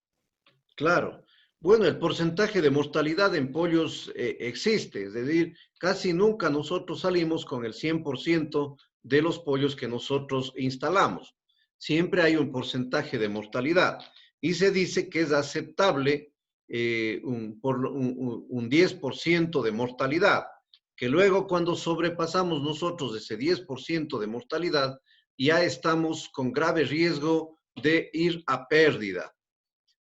Claro. Bueno, el porcentaje de mortalidad en pollos existe, es decir, casi nunca nosotros salimos con el 100% de los pollos que nosotros instalamos. Siempre hay un porcentaje de mortalidad y se dice que es aceptable un 10% de mortalidad, que luego cuando sobrepasamos nosotros ese 10% de mortalidad, ya estamos con grave riesgo de ir a pérdida.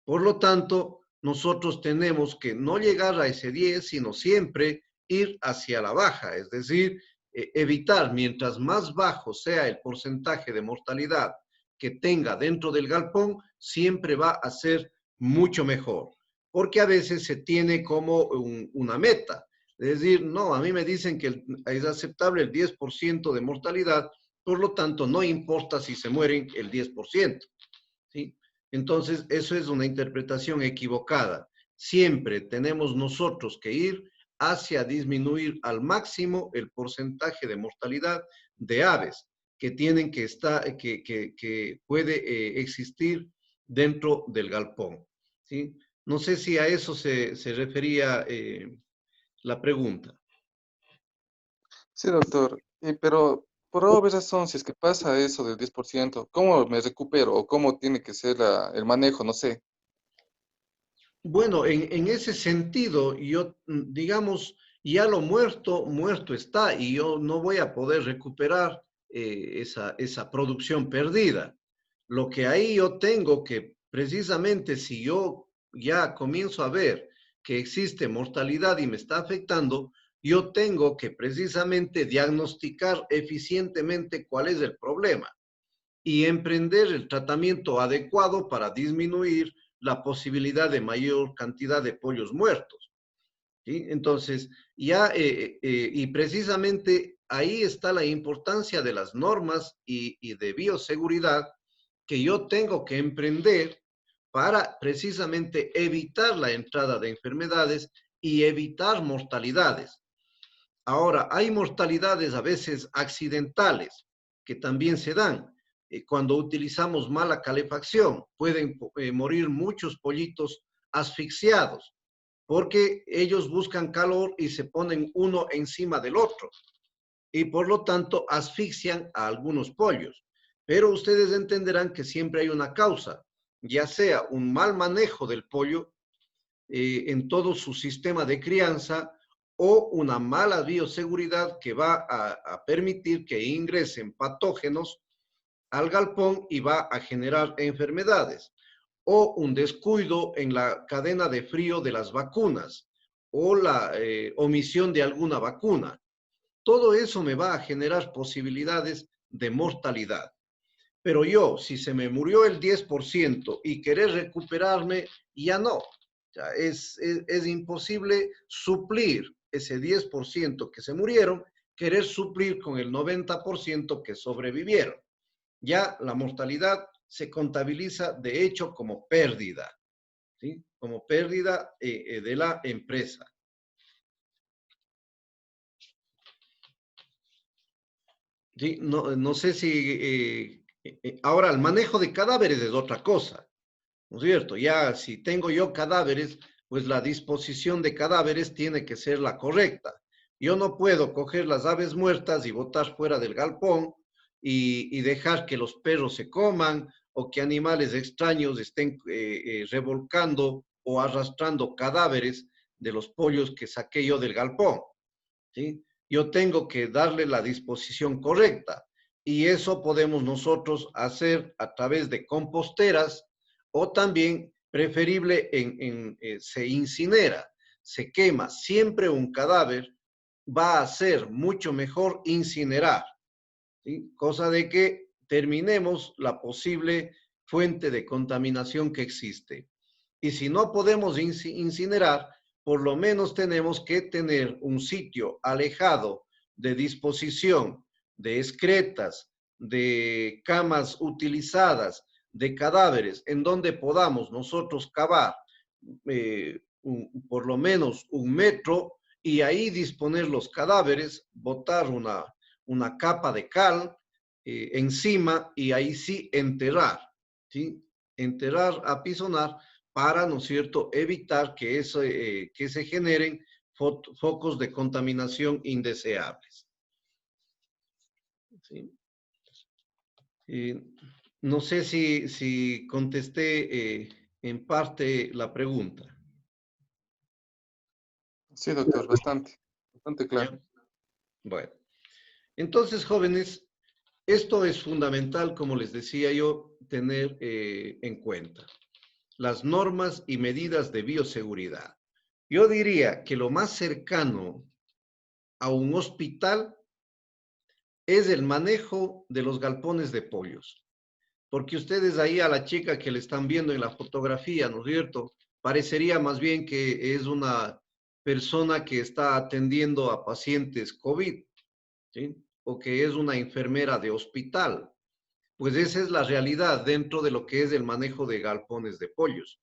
Por lo tanto, nosotros tenemos que no llegar a ese 10, sino siempre ir hacia la baja, es decir, evitar mientras más bajo sea el porcentaje de mortalidad que tenga dentro del galpón, siempre va a ser mucho mejor, porque a veces se tiene como una meta, es decir, no, a mí me dicen que es aceptable el 10% de mortalidad, por lo tanto, no importa si se mueren el 10%, ¿sí? Entonces, eso es una interpretación equivocada. Siempre tenemos nosotros que ir hacia disminuir al máximo el porcentaje de mortalidad de aves que tienen que estar, que puede existir dentro del galpón, ¿sí? No sé si a eso se refería la pregunta. Sí, doctor. Pero por obvia razón, si es que pasa eso del 10%, ¿cómo me recupero o cómo tiene que ser el manejo? No sé. Bueno, en ese sentido, yo, digamos, ya lo muerto, muerto está, y yo no voy a poder recuperar esa producción perdida. Lo que ahí yo tengo que, precisamente, si yo ya comienzo a ver que existe mortalidad y me está afectando, yo tengo que precisamente diagnosticar eficientemente cuál es el problema y emprender el tratamiento adecuado para disminuir la posibilidad de mayor cantidad de pollos muertos, ¿sí? Entonces, ya, y precisamente ahí está la importancia de las normas y de bioseguridad que yo tengo que emprender para precisamente evitar la entrada de enfermedades y evitar mortalidades. Ahora, hay mortalidades a veces accidentales que también se dan. Cuando utilizamos mala calefacción, pueden morir muchos pollitos asfixiados, porque ellos buscan calor y se ponen uno encima del otro, y por lo tanto asfixian a algunos pollos. Pero ustedes entenderán que siempre hay una causa, ya sea un mal manejo del pollo en todo su sistema de crianza o una mala bioseguridad que va a permitir que ingresen patógenos al galpón y va a generar enfermedades, o un descuido en la cadena de frío de las vacunas, o la omisión de alguna vacuna. Todo eso me va a generar posibilidades de mortalidad. Pero yo, si se me murió el 10% y querer recuperarme, ya no. Ya es imposible suplir ese 10% que se murieron, querer suplir con el 90% que sobrevivieron. Ya la mortalidad se contabiliza de hecho como pérdida, ¿sí? Como pérdida de la empresa. Sí, no sé si... ahora, el manejo de cadáveres es otra cosa, ¿no es cierto? Ya si tengo yo cadáveres, pues la disposición de cadáveres tiene que ser la correcta. Yo no puedo coger las aves muertas y botar fuera del galpón y dejar que los perros se coman o que animales extraños estén revolcando o arrastrando cadáveres de los pollos que saqué yo del galpón, ¿sí? Yo tengo que darle la disposición correcta y eso podemos nosotros hacer a través de composteras o también preferible se incinera, se quema. Siempre un cadáver va a ser mucho mejor incinerar, ¿sí? Cosa de que terminemos la posible fuente de contaminación que existe. Y si no podemos incinerar, por lo menos tenemos que tener un sitio alejado de disposición de excretas, de camas utilizadas, de cadáveres, en donde podamos nosotros cavar por lo menos 1 metro y ahí disponer los cadáveres, botar una capa de cal encima y ahí sí enterrar, ¿sí? Enterrar, apisonar, para, ¿no es cierto?, evitar que se generen focos de contaminación indeseables. ¿Sí? No sé si contesté en parte la pregunta. Sí, doctor, bastante claro. Bueno, entonces, jóvenes, esto es fundamental, como les decía yo, tener en cuenta las normas y medidas de bioseguridad. Yo diría que lo más cercano a un hospital es el manejo de los galpones de pollos. Porque ustedes ahí a la chica que le están viendo en la fotografía, ¿no es cierto?, parecería más bien que es una persona que está atendiendo a pacientes COVID, ¿sí? O que es una enfermera de hospital. Pues esa es la realidad dentro de lo que es el manejo de galpones de pollos.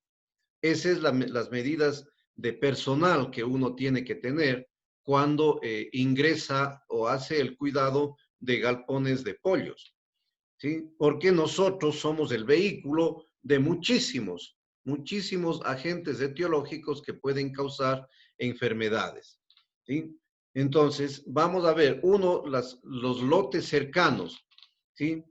Esas son las medidas de personal que uno tiene que tener cuando ingresa o hace el cuidado de galpones de pollos, ¿sí? Porque nosotros somos el vehículo de muchísimos agentes etiológicos que pueden causar enfermedades, ¿sí? Entonces, vamos a ver, los lotes cercanos, ¿sí?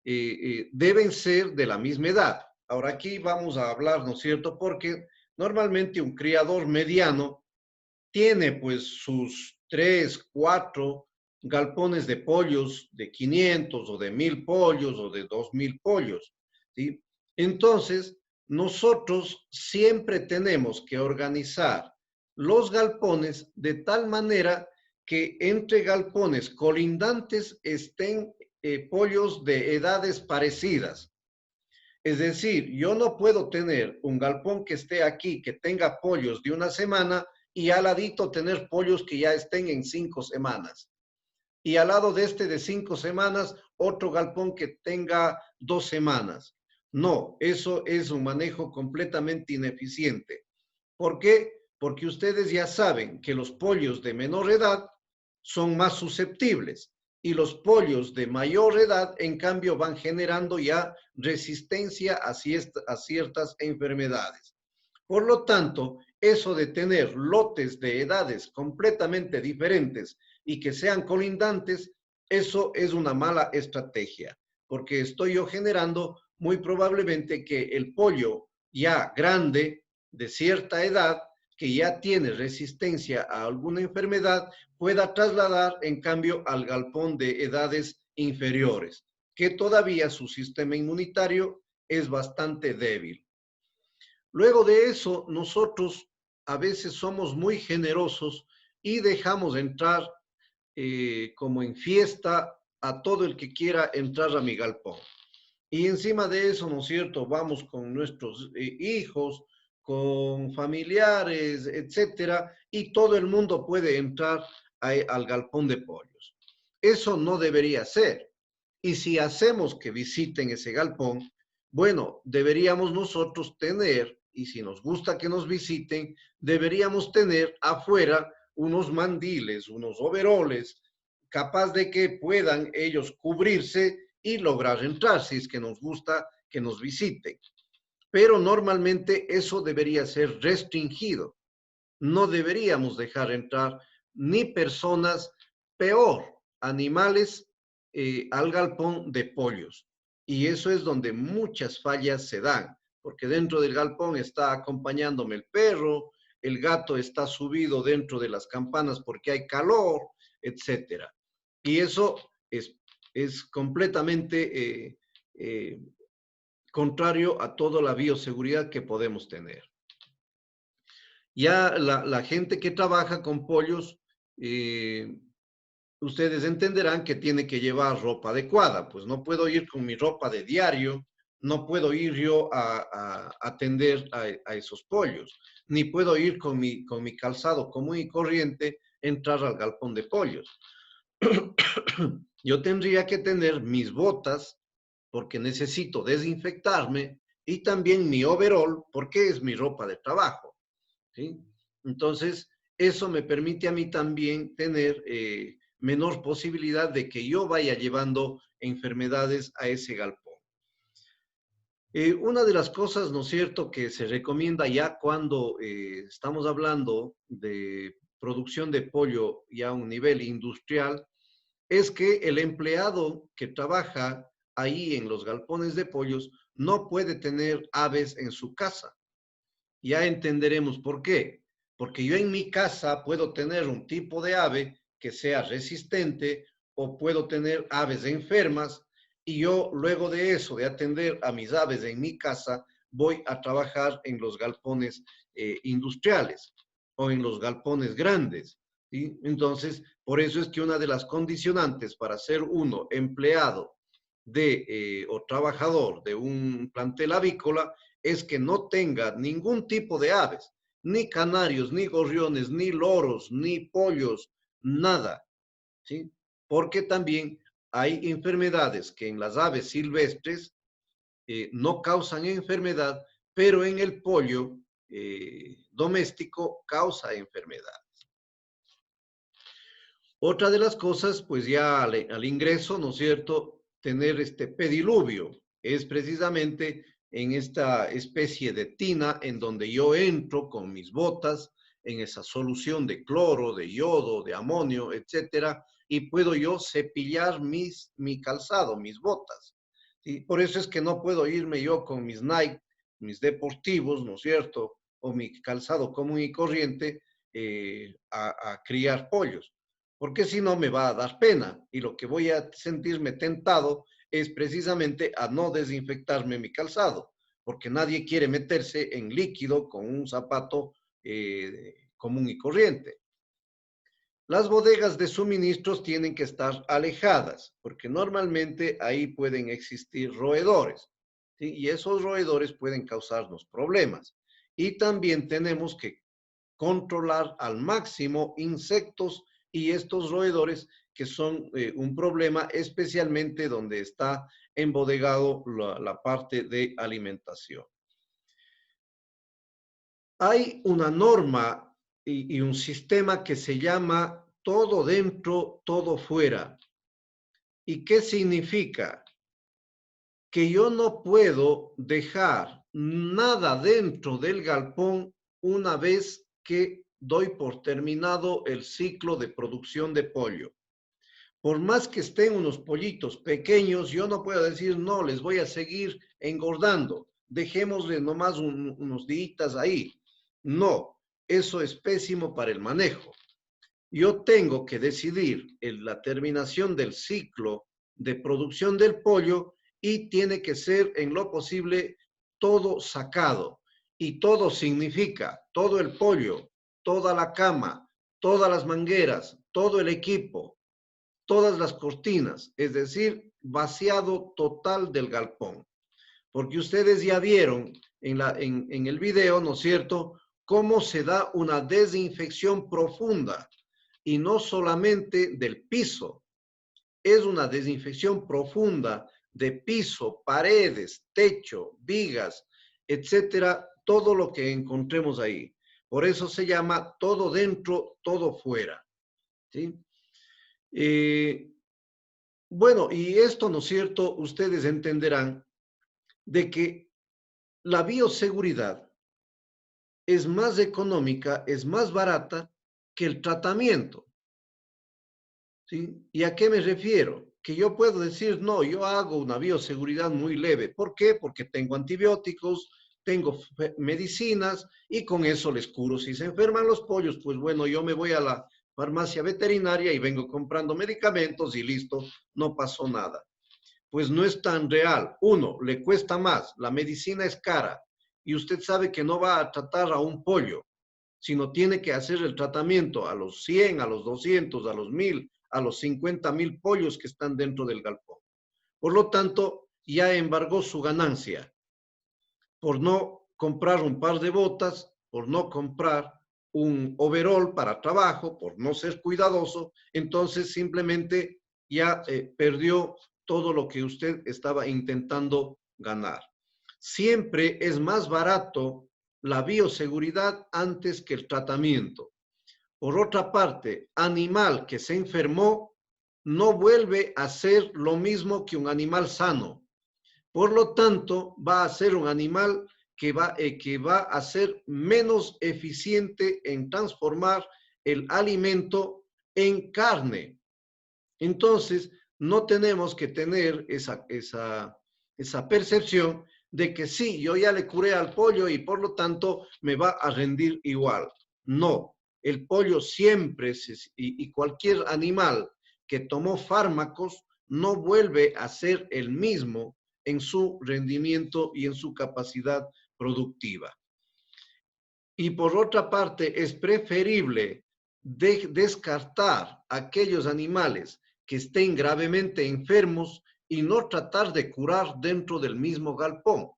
Deben ser de la misma edad. Ahora aquí vamos a hablar, ¿no es cierto? Porque normalmente un criador mediano tiene pues sus 3, 4 galpones de pollos de 500 o de 1000 pollos o de 2000 pollos, ¿sí? Entonces, nosotros siempre tenemos que organizar los galpones de tal manera que entre galpones colindantes estén pollos de edades parecidas. Es decir, yo no puedo tener un galpón que esté aquí, que tenga pollos de 1 semana y al ladito tener pollos que ya estén en 5 semanas. Y al lado de este de 5 semanas, otro galpón que tenga 2 semanas. No, eso es un manejo completamente ineficiente. ¿Por qué? Porque ustedes ya saben que los pollos de menor edad son más susceptibles y los pollos de mayor edad, en cambio, van generando ya resistencia a ciertas enfermedades. Por lo tanto, eso de tener lotes de edades completamente diferentes y que sean colindantes, eso es una mala estrategia. porque estoy yo generando muy probablemente que el pollo ya grande, de cierta edad, que ya tiene resistencia a alguna enfermedad, pueda trasladar, en cambio, al galpón de edades inferiores, que todavía su sistema inmunitario es bastante débil. Luego de eso, nosotros a veces somos muy generosos y dejamos entrar como en fiesta a todo el que quiera entrar a mi galpón. Y encima de eso, ¿no es cierto? Vamos con nuestros hijos, con familiares, etcétera, y todo el mundo puede entrar al galpón de pollos. Eso no debería ser. Y si hacemos que visiten ese galpón, bueno, deberíamos nosotros tener, y si nos gusta que nos visiten, deberíamos tener afuera unos mandiles, unos overoles, capaz de que puedan ellos cubrirse y lograr entrar, si es que nos gusta que nos visiten. Pero normalmente eso debería ser restringido. No deberíamos dejar entrar ni personas, peor, animales al galpón de pollos. Y eso es donde muchas fallas se dan, porque dentro del galpón está acompañándome el perro, el gato está subido dentro de las campanas porque hay calor, etcétera. Y eso es completamente contrario a toda la bioseguridad que podemos tener. Ya la gente que trabaja con pollos, ustedes entenderán que tiene que llevar ropa adecuada, pues no puedo ir con mi ropa de diario, no puedo ir yo a atender a esos pollos, ni puedo ir con mi calzado común y corriente, entrar al galpón de pollos. Yo tendría que tener mis botas, porque necesito desinfectarme, y también mi overol, porque es mi ropa de trabajo, ¿sí? Entonces, eso me permite a mí también tener menor posibilidad de que yo vaya llevando enfermedades a ese galpón. Una de las cosas, ¿no es cierto?, que se recomienda ya cuando estamos hablando de producción de pollo ya a un nivel industrial, es que el empleado que trabaja ahí en los galpones de pollos no puede tener aves en su casa. Ya entenderemos por qué. Porque yo en mi casa puedo tener un tipo de ave que sea resistente o puedo tener aves enfermas y yo luego de eso, de atender a mis aves en mi casa, voy a trabajar en los galpones industriales o en los galpones grandes, ¿sí? Entonces, por eso es que una de las condicionantes para ser uno empleado o trabajador de un plantel avícola es que no tenga ningún tipo de aves, ni canarios, ni gorriones, ni loros, ni pollos, nada, ¿sí? Porque también hay enfermedades que en las aves silvestres no causan enfermedad, pero en el pollo doméstico causa enfermedad. Otra de las cosas, pues ya al ingreso, ¿no es cierto?, tener este pediluvio, es precisamente en esta especie de tina en donde yo entro con mis botas, en esa solución de cloro, de yodo, de amonio, etcétera, y puedo yo cepillar mi calzado, mis botas. Y por eso es que no puedo irme yo con mis Nike, mis deportivos, ¿no es cierto?, o mi calzado común y corriente a criar pollos, porque si no me va a dar pena y lo que voy a sentirme tentado es precisamente a no desinfectarme mi calzado, porque nadie quiere meterse en líquido con un zapato común y corriente. Las bodegas de suministros tienen que estar alejadas, porque normalmente ahí pueden existir roedores, ¿sí? Y esos roedores pueden causarnos problemas. Y también tenemos que controlar al máximo insectos y estos roedores que son un problema, especialmente donde está embodegado la parte de alimentación. Hay una norma y un sistema que se llama todo dentro, todo fuera. ¿Y qué significa? Que yo no puedo dejar nada dentro del galpón una vez que doy por terminado el ciclo de producción de pollo. Por más que estén unos pollitos pequeños, yo no puedo decir, no, les voy a seguir engordando. Dejémosle nomás unos días ahí. No, eso es pésimo para el manejo. Yo tengo que decidir en la terminación del ciclo de producción del pollo y tiene que ser en lo posible todo sacado. Y todo significa todo el pollo, toda la cama, todas las mangueras, todo el equipo, todas las cortinas, es decir, vaciado total del galpón. Porque ustedes ya vieron en el video, ¿no es cierto?, cómo se da una desinfección profunda y no solamente del piso, es una desinfección profunda de piso, paredes, techo, vigas, etcétera, todo lo que encontremos ahí. Por eso se llama todo dentro, todo fuera. ¿Sí? Bueno, y esto, ¿no es cierto?, ustedes entenderán de que la bioseguridad es más económica, es más barata que el tratamiento. ¿Sí? ¿Y a qué me refiero? Que yo puedo decir, no, yo hago una bioseguridad muy leve. ¿Por qué? Porque tengo antibióticos, tengo medicinas y con eso les curo. Si se enferman los pollos, pues bueno, yo me voy a la farmacia veterinaria y vengo comprando medicamentos y listo, no pasó nada. Pues no es tan real. Uno, le cuesta más, la medicina es cara y usted sabe que no va a tratar a un pollo, sino tiene que hacer el tratamiento a los 100, a los 200, a los 1000, a los 50,000 pollos que están dentro del galpón. Por lo tanto, ya embargó su ganancia por no comprar un par de botas, por no comprar un overall para trabajo, por no ser cuidadoso, entonces simplemente ya perdió todo lo que usted estaba intentando ganar. Siempre es más barato la bioseguridad antes que el tratamiento. Por otra parte, animal que se enfermó no vuelve a ser lo mismo que un animal sano. Por lo tanto, va a ser un animal que va a ser menos eficiente en transformar el alimento en carne. Entonces, no tenemos que tener esa percepción de que sí, yo ya le curé al pollo y por lo tanto me va a rendir igual. No, el pollo siempre y cualquier animal que tomó fármacos no vuelve a ser el mismo en su rendimiento y en su capacidad productiva. Y por otra parte, es preferible descartar aquellos animales que estén gravemente enfermos y no tratar de curar dentro del mismo galpón.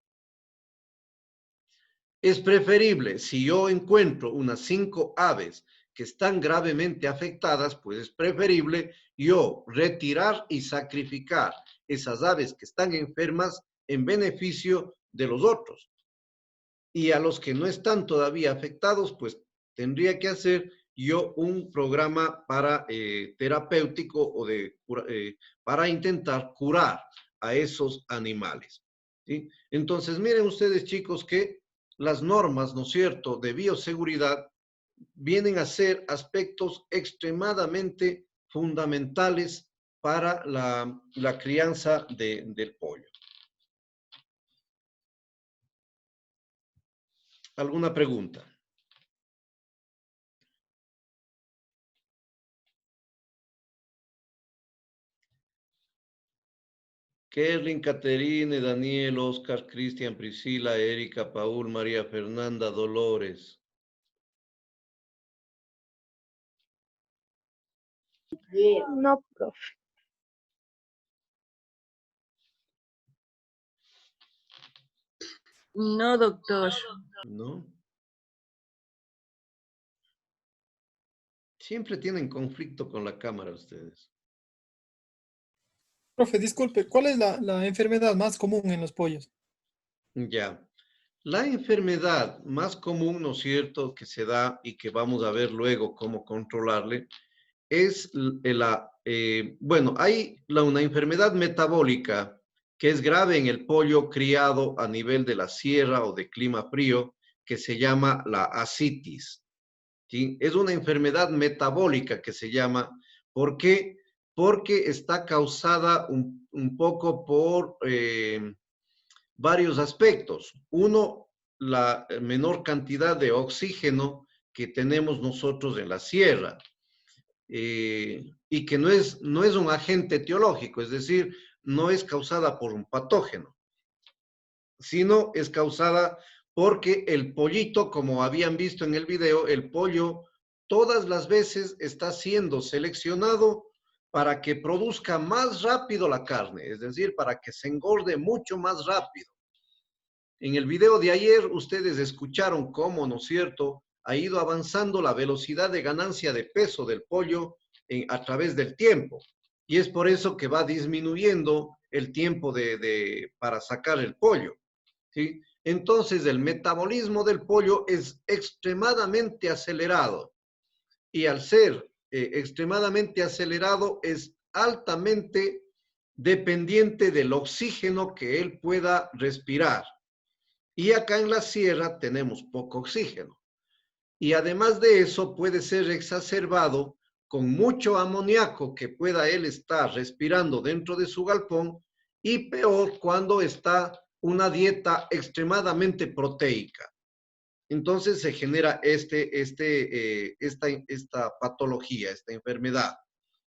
Es preferible, si yo encuentro unas 5 aves que están gravemente afectadas, pues es preferible yo retirar y sacrificar esas aves que están enfermas en beneficio de los otros. Y a los que no están todavía afectados, pues tendría que hacer yo un programa para terapéutico o para intentar curar a esos animales. ¿Sí? Entonces, miren ustedes, chicos, que las normas, ¿no es cierto?, de bioseguridad vienen a ser aspectos extremadamente fundamentales para la crianza del pollo. ¿Alguna pregunta? Kerlin, Caterine, Daniel, Oscar, Cristian, Priscila, Erika, Paul, María Fernanda, Dolores. No, profe. No, doctor. ¿No? Siempre tienen conflicto con la cámara ustedes. Profe, disculpe, ¿cuál es la enfermedad más común en los pollos? Ya. La enfermedad más común, ¿no es cierto?, que se da y que vamos a ver luego cómo controlarle, es bueno, hay una enfermedad metabólica que es grave en el pollo criado a nivel de la sierra o de clima frío, que se llama la ascitis. ¿Sí? Es una enfermedad metabólica que se llama, ¿por qué? porque está causada un poco por varios aspectos. Uno, la menor cantidad de oxígeno que tenemos nosotros en la sierra, y que no es un agente etiológico, es decir, no es causada por un patógeno, sino es causada porque el pollito, como habían visto en el video, el pollo todas las veces está siendo seleccionado para que produzca más rápido la carne, es decir, para que se engorde mucho más rápido. En el video de ayer ustedes escucharon cómo, ¿no es cierto?, ha ido avanzando la velocidad de ganancia de peso del pollo a través del tiempo. Y es por eso que va disminuyendo el tiempo para sacar el pollo, ¿sí? Entonces, el metabolismo del pollo es extremadamente acelerado. Y al ser extremadamente acelerado, es altamente dependiente del oxígeno que él pueda respirar. Y acá en la sierra tenemos poco oxígeno. Y además de eso, puede ser exacerbado con mucho amoníaco que pueda él estar respirando dentro de su galpón, y peor cuando está una dieta extremadamente proteica. Entonces se genera esta patología, esta enfermedad,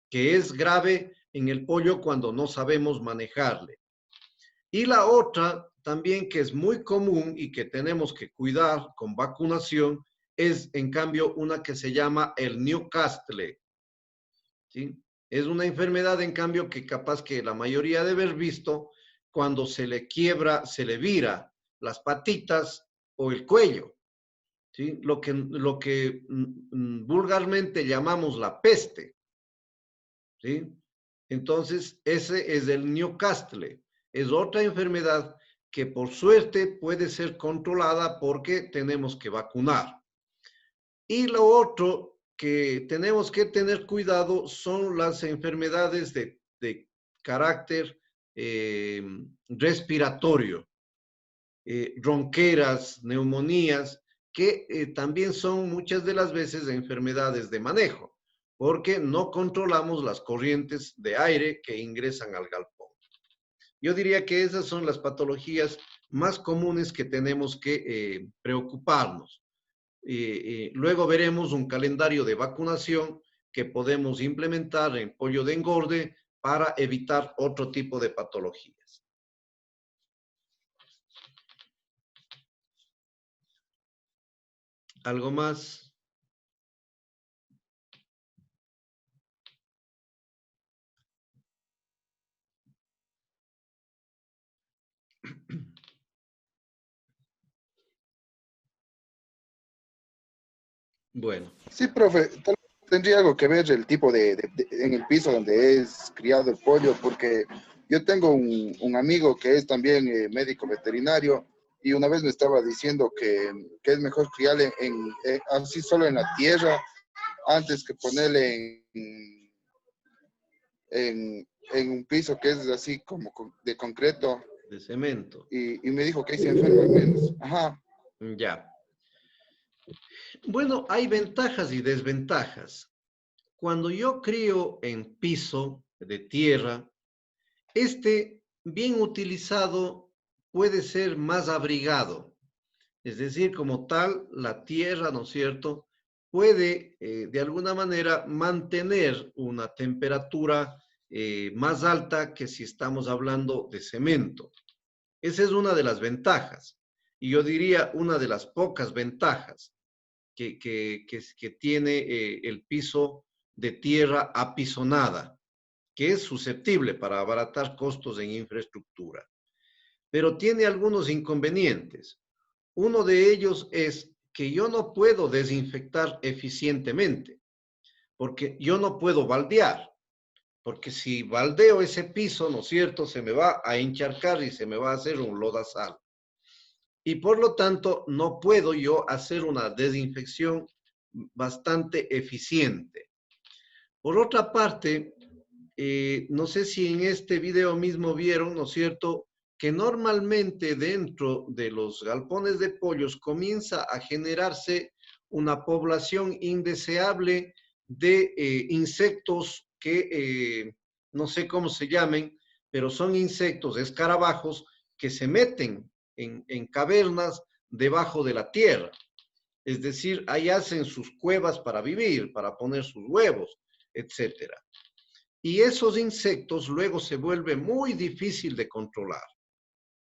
que es grave en el pollo cuando no sabemos manejarle. Y la otra también, que es muy común y que tenemos que cuidar con vacunación, es en cambio una que se llama el Newcastle, ¿sí? Es una enfermedad en cambio que capaz que la mayoría debe haber visto cuando se le quiebra, se le vira las patitas o el cuello, ¿sí? Lo que vulgarmente llamamos la peste, ¿sí? Entonces, ese es el Newcastle. Es otra enfermedad que por suerte puede ser controlada porque tenemos que vacunar. Y lo otro que tenemos que tener cuidado son las enfermedades de carácter respiratorio, ronqueras, neumonías, que también son muchas de las veces enfermedades de manejo, porque no controlamos las corrientes de aire que ingresan al galpón. Yo diría que esas son las patologías más comunes que tenemos que preocuparnos. Luego veremos un calendario de vacunación que podemos implementar en pollo de engorde para evitar otro tipo de patologías. ¿Algo más? Bueno. Sí, profe, tal vez tendría algo que ver el tipo en el piso donde es criado el pollo, porque yo tengo un amigo que es también médico veterinario, y una vez me estaba diciendo que es mejor criarle así solo en la tierra antes que ponerle en un piso que es así como de concreto. De cemento. Y me dijo que ahí se enferma menos. Ajá. Ya. Bueno, hay ventajas y desventajas. Cuando yo crío en piso de tierra, bien utilizado puede ser más abrigado. Es decir, como tal, la tierra, ¿no es cierto?, puede de alguna manera mantener una temperatura más alta que si estamos hablando de cemento. Esa es una de las ventajas. Y yo diría una de las pocas ventajas que tiene el piso de tierra apisonada, que es susceptible para abaratar costos en infraestructura. Pero tiene algunos inconvenientes. Uno de ellos es que yo no puedo desinfectar eficientemente, porque yo no puedo baldear, porque si baldeo ese piso, ¿no es cierto?, se me va a encharcar y se me va a hacer un lodazal. Y por lo tanto, no puedo yo hacer una desinfección bastante eficiente. Por otra parte, no sé si en este video mismo vieron, ¿no es cierto?, que normalmente dentro de los galpones de pollos comienza a generarse una población indeseable de insectos que no sé cómo se llamen, pero son insectos, escarabajos, que se meten en cavernas debajo de la tierra. Es decir, ahí hacen sus cuevas para vivir, para poner sus huevos, etc. Y esos insectos luego se vuelve muy difícil de controlar,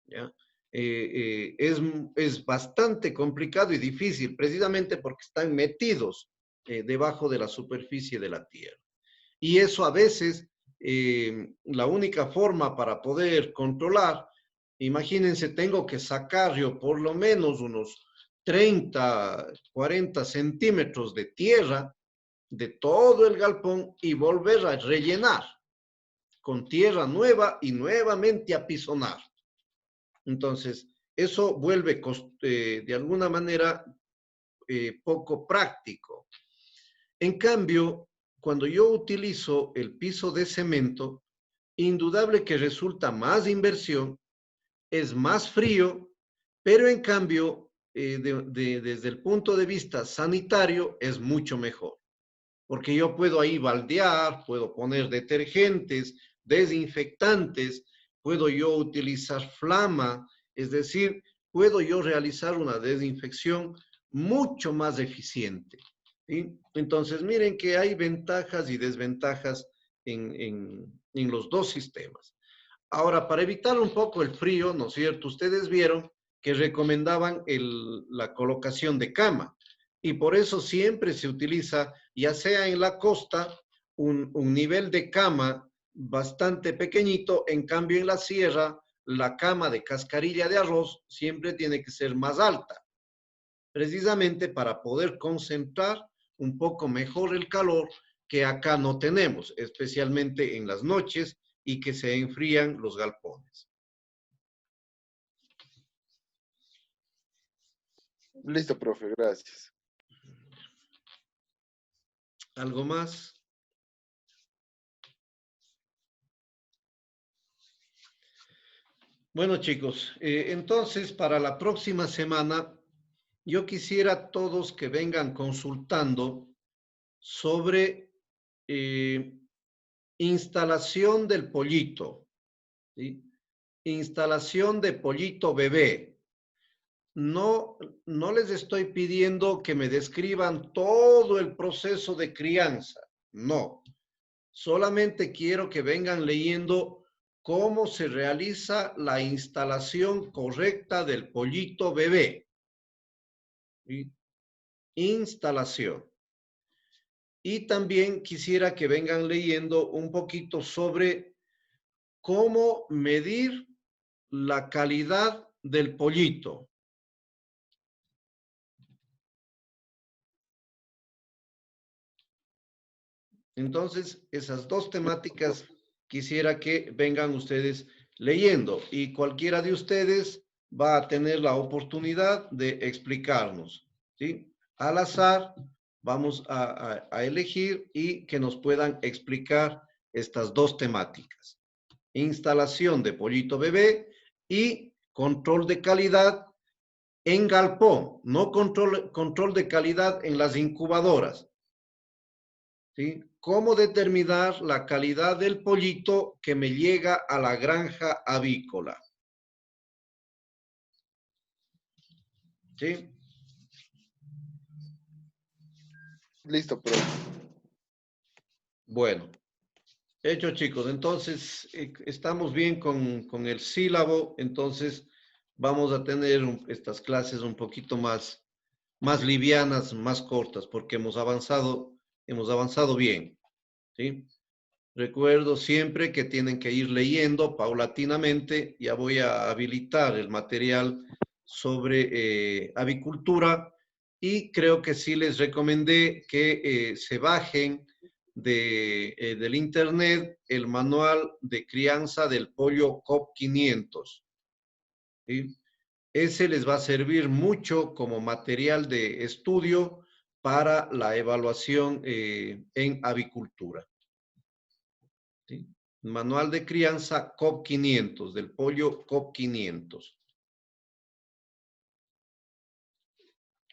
¿ya? Es bastante complicado y difícil, precisamente porque están metidos debajo de la superficie de la tierra. Y eso a veces, la única forma para poder controlar, imagínense, tengo que sacar yo por lo menos unos 30, 40 centímetros de tierra de todo el galpón y volver a rellenar con tierra nueva y nuevamente apisonar. Entonces, eso vuelve de alguna manera poco práctico. En cambio, cuando yo utilizo el piso de cemento, indudable que resulta más inversión, es más frío, pero en cambio, desde el punto de vista sanitario, es mucho mejor. Porque yo puedo ahí baldear, puedo poner detergentes, desinfectantes, puedo yo utilizar flama, es decir, puedo yo realizar una desinfección mucho más eficiente, ¿sí? Entonces, miren que hay ventajas y desventajas en los dos sistemas. Ahora, para evitar un poco el frío, ¿no es cierto? Ustedes vieron que recomendaban la colocación de cama y por eso siempre se utiliza, ya sea en la costa, un nivel de cama bastante pequeñito, en cambio en la sierra, la cama de cascarilla de arroz siempre tiene que ser más alta, precisamente para poder concentrar un poco mejor el calor que acá no tenemos, especialmente en las noches y que se enfrían los galpones. Listo, profe, gracias. ¿Algo más? Bueno, chicos, entonces para la próxima semana yo quisiera todos que vengan consultando sobre instalación del pollito, ¿sí? Instalación de pollito bebé. No les estoy pidiendo que me describan todo el proceso de crianza, no. Solamente quiero que vengan leyendo cómo se realiza la instalación correcta del pollito bebé. ¿Sí? Instalación. Y también quisiera que vengan leyendo un poquito sobre cómo medir la calidad del pollito. Entonces, esas dos temáticas quisiera que vengan ustedes leyendo y cualquiera de ustedes va a tener la oportunidad de explicarnos, ¿sí? Al azar vamos a elegir y que nos puedan explicar estas dos temáticas. Instalación de pollito bebé y control de calidad en galpón, no control de calidad en las incubadoras. ¿Sí? ¿Cómo determinar la calidad del pollito que me llega a la granja avícola? ¿Sí? Listo, profe. Bueno, hecho, chicos. Entonces, estamos bien con el sílabo. Entonces, vamos a tener estas clases un poquito más livianas, más cortas, porque hemos avanzado bien. ¿Sí? Recuerdo siempre que tienen que ir leyendo paulatinamente. Ya voy a habilitar el material sobre avicultura y creo que sí les recomendé que se bajen del internet el manual de crianza del pollo COP 500. ¿Sí? Ese les va a servir mucho como material de estudio para la evaluación en avicultura. ¿Sí? Manual de crianza COP 500, del pollo COP 500.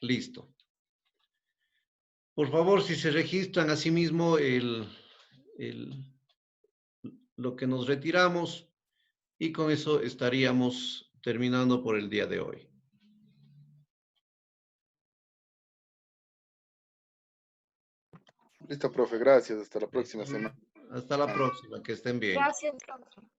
Listo. Por favor, si se registran asimismo lo que nos retiramos y con eso estaríamos terminando por el día de hoy. Listo, profe, gracias. Hasta la próxima semana. Hasta la próxima, que estén bien. Gracias, profe.